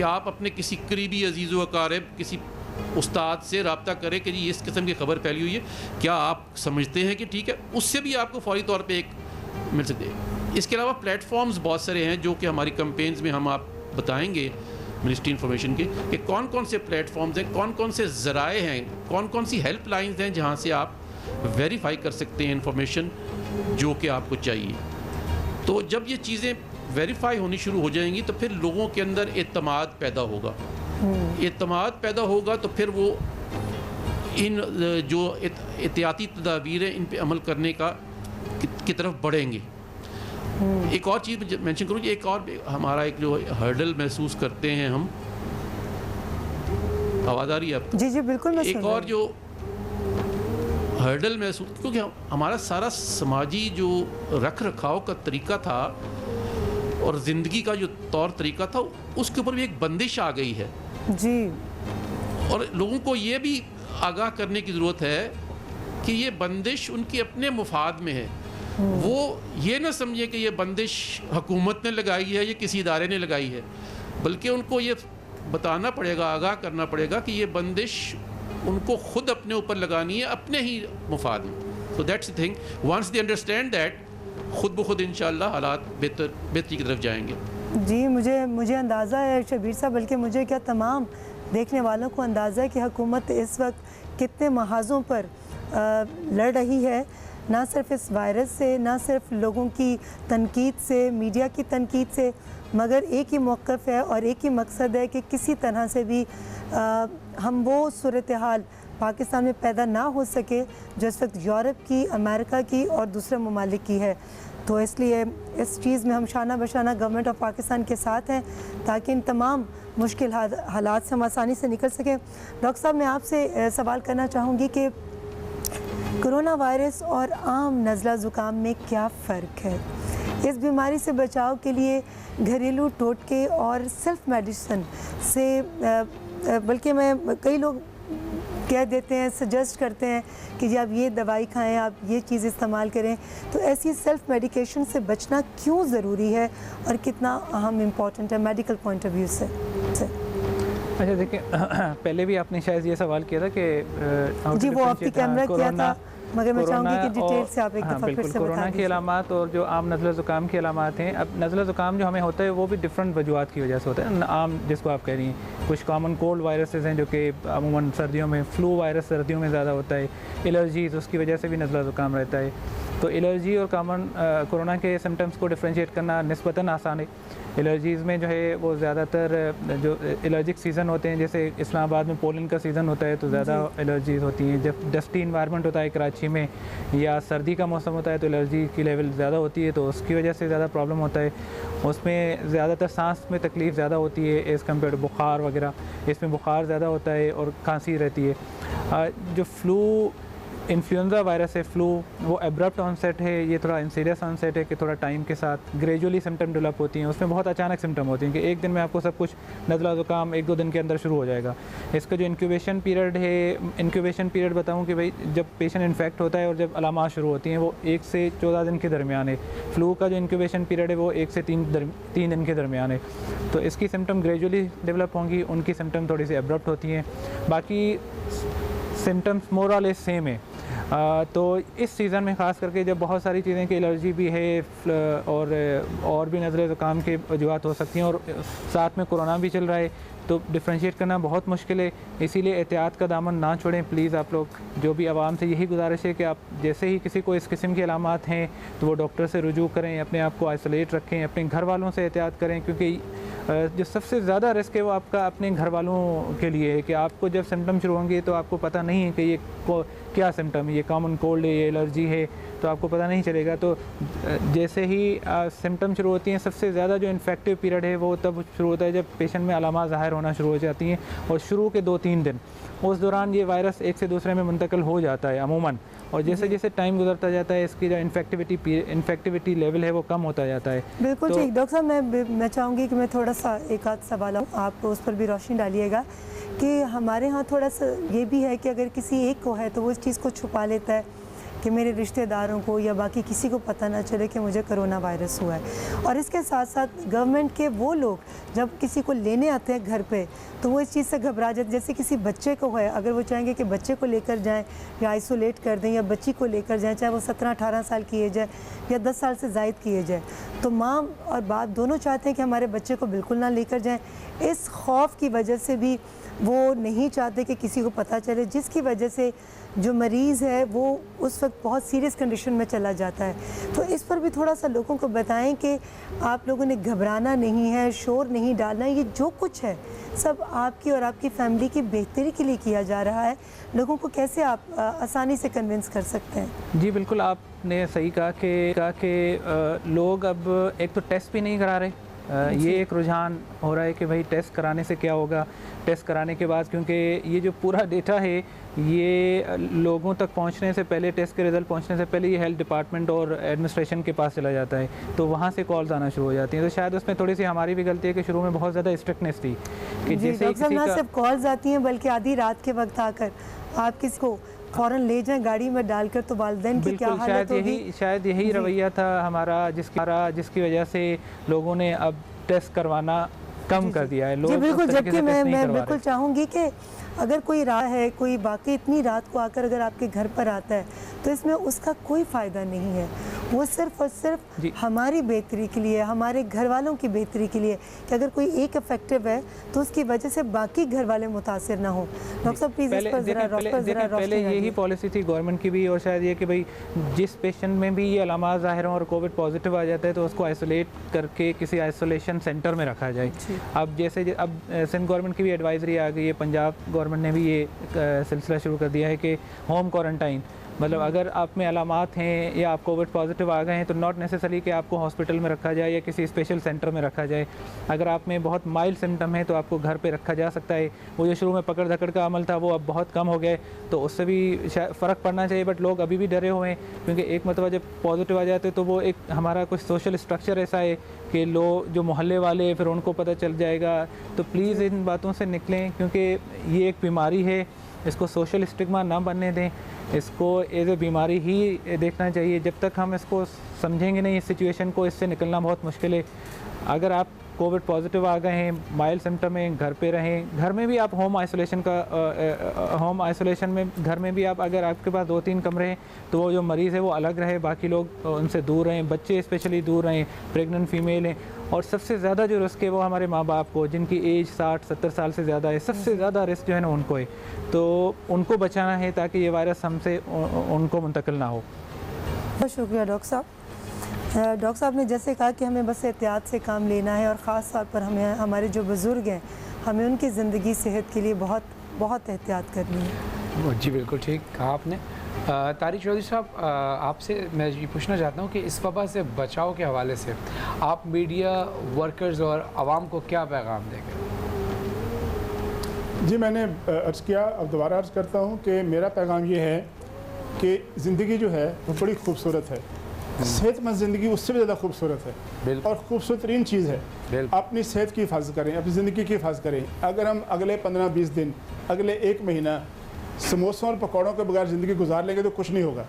आप अपने किसी करीबी अजीज़ व अकारिब, किसी उस्ताद से रब्ता करें कि जी इस किस्म की खबर फैली हुई है, क्या आप समझते हैं कि ठीक है, उससे भी आपको फौरी तौर पे एक मिल सकते हैं। इसके अलावा प्लेटफॉर्म्स बहुत सारे हैं जो कि हमारी कैंपेन्स में हम आप बताएंगे मिनिस्ट्री इंफॉर्मेशन के कि कौन कौन से प्लेटफॉर्म्स हैं, कौन कौन से ज़राए हैं, कौन कौन सी हेल्पलाइंस हैं जहाँ से आप वेरीफाई कर सकते हैं इंफॉर्मेशन जो कि आपको चाहिए। तो जब ये चीज़ें वेरीफाई होनी शुरू हो जाएंगी तो फिर लोगों के अंदर एतमाद पैदा होगा। एतमाद पैदा होगा तो फिर वो इन जो एहतियाती तदाबीर हैं इन पे अमल करने की तरफ बढ़ेंगे। एक और चीज़ मेंशन करूँ, एक और हमारा एक जो हर्डल महसूस करते हैं हम, आवाज़ आ रही है आपको? जी जी बिल्कुल। एक और जो हर्डल महसूस, क्योंकि हमारा सारा समाजी जो रख रखाव का तरीका था और ज़िंदगी का जो तौर तरीका था, उसके ऊपर भी एक बंदिश आ गई है जी। और लोगों को ये भी आगाह करने की ज़रूरत है कि ये बंदिश उनके अपने मुफाद में है। वो ये ना समझे कि ये बंदिश हुकूमत ने लगाई है, ये किसी इदारे ने लगाई है, बल्कि उनको ये बताना पड़ेगा, आगाह करना पड़ेगा कि ये बंदिश उनको खुद अपने ऊपर लगानी है, अपने ही मुफाद में। So that's the thing, once they understand that, खुद ब खुद इंशाअल्लाह हालात बेहतरी की तरफ जाएंगे। जी, मुझे अंदाज़ा है शबीर साहब, बल्कि मुझे क्या तमाम देखने वालों को अंदाज़ा है कि हुकूमत इस वक्त कितने महाज़ों पर लड़ रही है। ना सिर्फ इस वायरस से, ना सिर्फ लोगों की तनकीद से, मीडिया की तनकीद से, मगर एक ही मौक़िफ़ है और एक ही मकसद है कि किसी तरह से भी हम वो सूरत हाल पाकिस्तान में पैदा ना हो सके जो इस वक्त यूरोप की, अमेरिका की और दूसरे ममालिक की है। तो इसलिए इस चीज़ में हम शाना बशाना गवर्नमेंट ऑफ पाकिस्तान के साथ हैं ताकि इन तमाम मुश्किल हालात से हम आसानी से निकल सकें। डॉक्टर साहब, मैं आपसे सवाल करना चाहूँगी कि कोरोना वायरस और आम नज़ला ज़ुकाम में क्या फ़र्क है? इस बीमारी से बचाव के लिए घरेलू टोटके और सेल्फ मेडिसिन से बल्कि कई लोग कह देते हैं, सजेस्ट करते हैं कि जी आप ये दवाई खाएं, आप ये चीज़ इस्तेमाल करें, तो ऐसी सेल्फ मेडिकेशन से बचना क्यों ज़रूरी है और कितना अहम इम्पॉर्टेंट है मेडिकल पॉइंट ऑफ व्यू से? अच्छा देखिए, पहले भी आपने शायद ये सवाल किया था कि जी वो आपकी कैमरा किया था, मगर मैं चाहूँगी कि डिटेल से आप एक दफ़ा फिर से बता कोरोना की अलामात और जो आम नज़ला ज़ुकाम की अलामात हैं। अब नज़ला ज़ुकाम जो हमें होता है वो भी डिफरेंट वजूहत की वजह से होता है। आम जिसको आप कह रही हैं, कुछ कॉमन कोल्ड वायरसेस हैं जो कि अमूमन सर्दियों में, फ्लू वायरस सर्दियों में ज़्यादा होता है, एलर्जीज़ उसकी वजह से भी नज़ला ज़ुकाम रहता है। तो एलर्जी और कॉमन कोरोना के सिम्टम्स को डिफ्रेंशिएट करना निस्बतन आसान है। एलर्जीज़ में जो है वो ज़्यादातर जो एलर्जिक सीज़न होते हैं, जैसे इस्लामाबाद में पोलन का सीज़न होता है तो ज़्यादा एलर्जीज़ होती हैं। जब डस्टी इन्वायरमेंट होता है कराची में या सर्दी का मौसम होता है तो एलर्जी की लेवल ज़्यादा होती है, तो उसकी वजह से ज़्यादा प्रॉब्लम होता है। उसमें ज़्यादातर सांस में तकलीफ़ ज़्यादा होती है एज़ कम्पेयर टू बुखार वगैरह, इसमें बुखार ज़्यादा होता है और खांसी रहती है। जो फ्लू इन्फ्लुएंजा वायरस है, फ्लू, वो एब्रप्ट ऑनसेट है, ये थोड़ा इंसीरियस ऑनसेट है कि थोड़ा टाइम के साथ ग्रेजुअली सिम्टम डेवलप होती हैं। उसमें बहुत अचानक सिम्टम होते हैं कि एक दिन में आपको सब कुछ नज़ला ज़ुकाम 1-2 दिन के अंदर शुरू हो जाएगा। इसका जो इंक्यूबेशन पीरियड है, इंक्यूबेशन पीरियड बताऊं कि भाई जब पेशेंट इन्फेक्ट होता है और जब अलामात शुरू होती हैं वो 1 से 14 दिन के दरमियान है। फ्लू का जो इंक्यूबेशन पीरियड है वो 1 से 3 दिन के दरमियान है। तो इसकी सिम्टम ग्रेजुअली डेवलप होंगी, उनकी सिम्टम थोड़ी सी एब्रप्ट होती हैं, बाकी सिम्टम्स मोर और लेस सेम है। तो इस सीज़न में ख़ास करके जब बहुत सारी चीज़ें की एलर्जी भी है और भी नज़ला ज़ुकाम के वजूहत हो सकती हैं और साथ में कोरोना भी चल रहा है, तो डिफ्रेंशिएट करना बहुत मुश्किल है। इसीलिए एहतियात का दामन ना छोड़ें प्लीज़। आप लोग, जो भी आवाम से यही गुजारिश है कि आप जैसे ही किसी को इस किस्म की अलामात हैं तो वो डॉक्टर से रुजू करें, अपने आप को आइसोलेट रखें, अपने घर वालों से एहतियात करें, क्योंकि जो सबसे ज़्यादा रिस्क है वो आपका अपने घर वालों के लिए है कि आपको जब सिम्टम शुरू होंगे तो आपको पता नहीं है कि ये क्या सिम्टम है, ये कॉमन कोल्ड है, ये एलर्जी है, तो आपको पता नहीं चलेगा। तो जैसे ही सिम्टम शुरू होती हैं, सबसे ज़्यादा जो इन्फेक्टिव पीरियड है वो तब शुरू होता है जब पेशेंट में अलामात ज़ाहिर होना शुरू हो जाती हैं, और शुरू के 2-3 दिन उस दौरान ये वायरस एक से दूसरे में मुंतकिल हो जाता है अमूमन, और जैसे जैसे टाइम गुजरता जाता है इसकी जो इन्फेक्टिविटी लेवल है वो कम होता जाता है। बिल्कुल ठीक। डॉक्टर साहब, मैं चाहूँगी कि मैं थोड़ा सा एक आध सवाल आप उस पर भी रोशनी डालिएगा कि हमारे यहाँ थोड़ा सा ये भी है कि अगर किसी एक को है तो वो इस चीज़ को छुपा लेता है कि मेरे रिश्तेदारों को या बाकी किसी को पता ना चले कि मुझे कोरोना वायरस हुआ है। और इसके साथ साथ गवर्नमेंट के वो लोग जब किसी को लेने आते हैं घर पे तो वो इस चीज़ से घबरा जाते, जैसे किसी बच्चे को है, अगर वो चाहेंगे कि बच्चे को लेकर जाएं या आइसोलेट कर दें या बच्ची को लेकर जाएं, चाहे वो 17-18 साल की एज है या 10 साल से ज़ायद की एज है, तो माँ और बाप दोनों चाहते हैं कि हमारे बच्चे को बिल्कुल ना लेकर जाएँ। इस खौफ की वजह से भी वो नहीं चाहते कि किसी को पता चले, जिसकी वजह से जो मरीज़ है वो उस वक्त बहुत सीरियस कंडीशन में चला जाता है। तो इस पर भी थोड़ा सा लोगों को बताएं कि आप लोगों ने घबराना नहीं है, शोर नहीं डालना, ये जो कुछ है सब आपकी और आपकी फैमिली की बेहतरी के लिए किया जा रहा है। लोगों को कैसे आप आसानी से कन्विंस कर सकते हैं? जी बिल्कुल, आपने सही कहा कि लोग अब एक तो टेस्ट भी नहीं करा रहे। ये एक रुझान हो रहा है कि भाई टेस्ट कराने से क्या होगा, टेस्ट कराने के बाद, क्योंकि ये जो पूरा डेटा है ये लोगों तक पहुंचने से पहले, टेस्ट के रिज़ल्ट पहुंचने से पहले ये हेल्थ डिपार्टमेंट और एडमिनिस्ट्रेशन के पास चला जाता है, तो वहाँ से कॉल्स आना शुरू हो जाती हैं। तो शायद उसमें थोड़ी सी हमारी भी गलती है कि शुरू में बहुत ज़्यादा स्ट्रिक्टनेस थी कि जैसे ही किसी ना सिर्फ कॉल्स आती हैं बल्कि आधी रात के वक्त आकर आप किसी को फ़ौरन ले जाएं गाड़ी में डालकर, तो वालिदैन की क्या हालत होगी? शायद यही रवैया था हमारा जिसकी वजह से लोगों ने अब टेस्ट करवाना कम कर दिया है। लोग बिल्कुल, जबकि मैं बिल्कुल चाहूँगी कि अगर कोई रात है, कोई बाकी इतनी रात को आकर अगर आपके घर पर आता है तो इसमें उसका कोई फ़ायदा नहीं है। वो सिर्फ़ और सिर्फ हमारी बेहतरी के लिए, हमारे घर वालों की बेहतरी के लिए, कि अगर कोई एक इफेक्टिव है तो उसकी वजह से बाकी घर वाले मुतासिर ना हो। डॉक्टर साहब प्लीज़ इस पर ज़रा पहले यही पॉलिसी थी गवर्नमेंट की भी, और शायद ये कि भाई जिस पेशेंट में भी ये अलामात ज़ाहिर हों और कोविड पॉजिटिव आ जाता है तो उसको आइसोलेट करके किसी आइसोलेशन सेंटर में रखा जाए। अब जैसे अब सिंध गवर्नमेंट की भी एडवाइजरी आ गई है, पंजाब गवर्नमेंट ने भी ये सिलसिला शुरू कर दिया है कि होम क्वारंटाइन, मतलब अगर आप में अलामात हैं या आप कोविड पॉजिटिव आ गए हैं तो नॉट नेसेसरी कि आपको हॉस्पिटल में रखा जाए या किसी स्पेशल सेंटर में रखा जाए। अगर आप में बहुत माइल्ड सिम्टम है तो आपको घर पे रखा जा सकता है। वो जो शुरू में पकड़ धकड़ का अमल था वो अब बहुत कम हो गया है, तो उससे भी फ़र्क पड़ना चाहिए। बट लोग अभी भी डरे हुए हैं, क्योंकि एक मतलब जब पॉजिटिव आ जाते तो वो एक हमारा कुछ सोशल स्ट्रक्चर ऐसा है कि लोग जो मोहल्ले वाले फिर उनको पता चल जाएगा। तो प्लीज़ इन बातों से निकलें, क्योंकि ये एक बीमारी है, इसको सोशल स्टिग्मा ना बनने दें, इसको एज ए बीमारी ही देखना चाहिए। जब तक हम इसको समझेंगे नहीं इस सिचुएशन को, इससे निकलना बहुत मुश्किल है। अगर आप कोविड पॉजिटिव आ गए हैं, माइल्ड सिम्टम है, घर पे रहें। घर में भी आप होम आइसोलेशन में घर में भी आप, अगर आपके पास 2-3 कमरे हैं तो वो जो मरीज़ है वो अलग रहे, बाकी लोग उनसे दूर रहें, बच्चे स्पेशली दूर रहें, प्रेग्नेंट फीमेल हैं। और सबसे ज़्यादा जो रिस्क है वो हमारे माँ बाप को, जिनकी एज 60-70 साल से ज़्यादा है, सबसे ज़्यादा रिस्क जो है ना उनको है। तो उनको बचाना है ताकि ये वायरस हमसे उनको मुंतकिल ना हो। बहुत शुक्रिया डॉक्टर साहब। डॉक्टर साहब ने जैसे कहा कि हमें बस एहतियात से काम लेना है, और ख़ास तौर पर हमें हमारे जो बुज़ुर्ग हैं हमें उनकी ज़िंदगी सेहत के लिए बहुत बहुत एहतियात करनी है। जी बिल्कुल ठीक कहा आपने। तारिक चौधरी साहब, आपसे मैं ये पूछना चाहता हूँ कि इस वबा से बचाव के हवाले से आप मीडिया वर्कर्स और आवाम को क्या पैगाम देंगे? जी मैंने अर्ज़ किया, अब दोबारा अर्ज़ करता हूँ कि मेरा पैगाम ये है कि ज़िंदगी जो है वो बड़ी खूबसूरत है। सेहतमंद ज़िंदगी उससे भी ज़्यादा खूबसूरत है और खूबसूरत तरीन चीज़ है। अपनी सेहत की हिफाजत करें, अपनी ज़िंदगी की हिफाजत करें। अगर हम अगले 15-20 दिन, अगले 1 महीना समोसों और पकौड़ों के बगैर ज़िंदगी गुजार लेंगे तो कुछ नहीं होगा।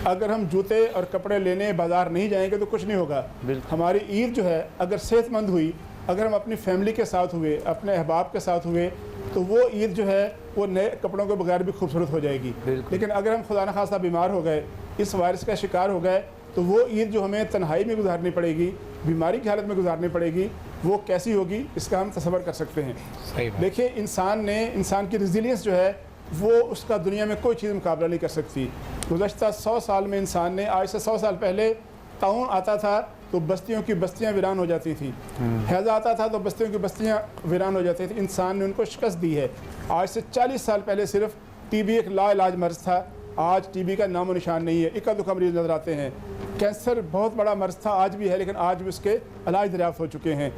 अगर हम जूते और कपड़े लेने बाज़ार नहीं जाएंगे तो कुछ नहीं होगा। हमारी ईद जो है अगर सेहतमंद हुई, अगर हम अपनी फैमिली के साथ हुए, अपने अहबाब के साथ हुए, तो वो ईद जो है वो नए कपड़ों के बगैर भी खूबसूरत हो जाएगी। लेकिन अगर हम खुदा न खास्ता बीमार हो गए, इस वायरस का शिकार हो गए, तो वो ईद जो हमें तन्हाई में गुजारनी पड़ेगी, बीमारी की हालत में गुजारनी पड़ेगी, वो कैसी होगी इसका हम तसव्वुर कर सकते हैं। देखिए इंसान की रेजिलियंस जो है वो उसका दुनिया में कोई चीज़ मुकाबला नहीं कर सकती। गुज़श्ता 100 साल में इंसान ने, आज से 100 साल पहले ताउन आता था तो बस्तियों की बस्तियां वीरान हो जाती थी, हैज़ा आता था तो बस्तियों की बस्तियां वीरान हो जाती थी। इंसान ने उनको शिकस्त दी है। आज से 40 साल पहले सिर्फ टीबी एक लाइलाज मर्ज़ था, आज टीबी का नामो निशान नहीं है। इक्का दुक्का मरीज़ नज़र आते हैं। कैंसर बहुत बड़ा मर्ज़ था, आज भी है, लेकिन आज भी उसके इलाज दरियाफ्त हो चुके हैं।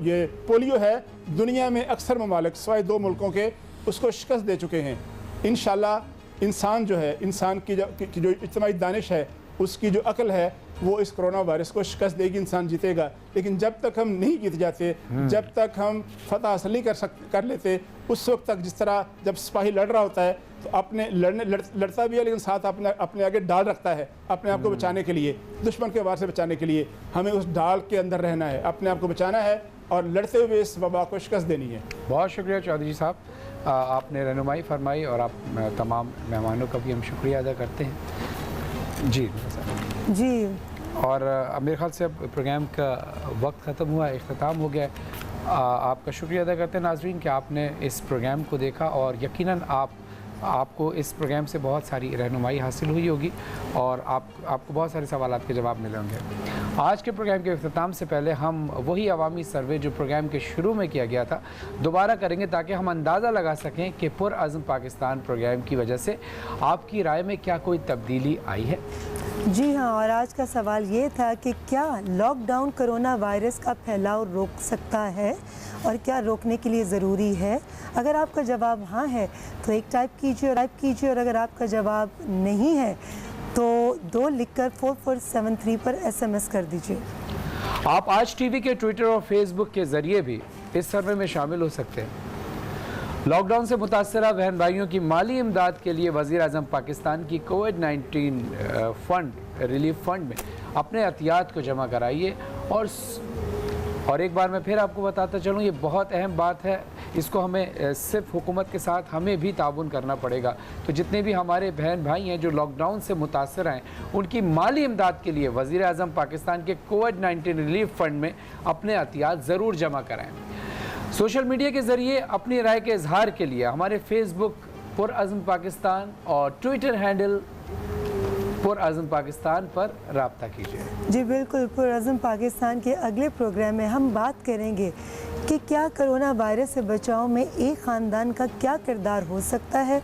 ये पोलियो है, दुनिया में अक्सर ममालिक सिवाय 2 मुल्कों के उसको शिकस्त दे चुके हैं। इंशाल्लाह इंसान जो है, इंसान की जो इज्तिमाई दानिश है, उसकी जो अक्ल है, वो इस कोरोना वायरस को शिकस्त देगी, इंसान जीतेगा। लेकिन जब तक हम नहीं जीत जाते, जब तक हम फतह हासिल नहीं कर लेते, उस वक्त तक जिस तरह जब सिपाही लड़ रहा होता है तो अपने लड़ता भी है, लेकिन साथ अपने आगे डाल रखता है अपने आप को बचाने के लिए, दुश्मन के वार से बचाने के लिए। हमें उस डाल के अंदर रहना है, अपने आप को बचाना है और लड़ते हुए इस वबा को शिकस्त देनी है। बहुत शुक्रिया चौधरी साहब, आपने रहनुमाई फरमाई और आप तमाम मेहमानों का भी हम शुक्रिया अदा करते हैं। जी और मेरे ख्याल से अब प्रोग्राम का वक्त ख़त्म हुआ, इख्तिताम हो गया। आपका शुक्रिया अदा करते हैं नाज़रीन कि आपने इस प्रोग्राम को देखा, और यकीनन आपको इस प्रोग्राम से बहुत सारी रहनुमाई हासिल हुई होगी और आपको बहुत सारे सवालात के जवाब मिले होंगे। आज के प्रोग्राम के इख्तिताम से पहले हम वही अवामी सर्वे जो प्रोग्राम के शुरू में किया गया था दोबारा करेंगे, ताकि हम अंदाज़ा लगा सकें कि पुरअज़्म पाकिस्तान प्रोग्राम की वजह से आपकी राय में क्या कोई तब्दीली आई है। जी हाँ, और आज का सवाल ये था कि क्या लॉकडाउन कोरोना वायरस का फैलाव रोक सकता है और क्या रोकने के लिए ज़रूरी है। अगर आपका जवाब हाँ है तो एक टाइप कीजिए और अगर आपका जवाब नहीं है तो 2 लिखकर 4473 पर SMS कर दीजिए। आप आज टीवी के ट्विटर और फेसबुक के ज़रिए भी इस सर्वे में शामिल हो सकते हैं। लॉकडाउन से मुतासरा बहन भाइयों की माली इमदाद के लिए वज़ीर-ए-आज़म पाकिस्तान की कोविड-19 रिलीफ फंड में अपने एहतियात को जमा कराइए। और एक बार मैं फिर आपको बताता चलूँ, ये बहुत अहम बात है, इसको हमें सिर्फ हुकूमत के साथ हमें भी ताउन करना पड़ेगा। तो जितने भी हमारे बहन भाई हैं जो लॉकडाउन से मुतासर हैं, उनकी माली इमदाद के लिए वज़ीर आज़म पाकिस्तान के कोविड-19 रिलीफ फंड में अपने अतियात ज़रूर जमा कराएँ। सोशल मीडिया के ज़रिए अपनी राय के इजहार के लिए हमारे फेसबुक पुरअज़्म पाकिस्तान और ट्विटर हैंडल पुरअज़्म पाकिस्तान पर राब्ता कीजिए। जी बिल्कुल, पुरअज़्म पाकिस्तान के अगले प्रोग्राम में हम बात करेंगे कि क्या कोरोना वायरस से बचाव में एक ख़ानदान का क्या किरदार हो सकता है,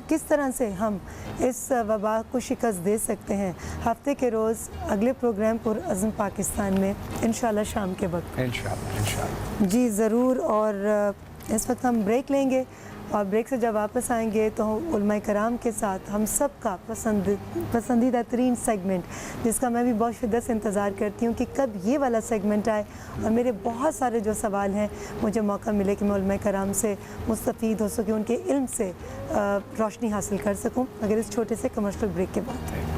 किस तरह से हम इस वबा को शिकस्त दे सकते हैं। हफ्ते के रोज़ अगले प्रोग्राम पुरअज़्म पाकिस्तान में इंशाल्लाह शाम के वक्त इंशाल्लाह जी ज़रूर। और इस वक्त हम ब्रेक लेंगे और ब्रेक से जब वापस आएंगे तो उलमाए कराम के साथ हम सब का पसंदीदा तरीन सेगमेंट, जिसका मैं भी बहुत शिद्दत से इंतज़ार करती हूँ कि कब ये वाला सेगमेंट आए और मेरे बहुत सारे जो सवाल हैं मुझे मौका मिले कि मैं उलमाए कराम से मुस्तफ़ीद हो सकूँ, उनके इल्म से रोशनी हासिल कर सकूँ, अगर इस छोटे से कमर्शियल ब्रेक के बाद।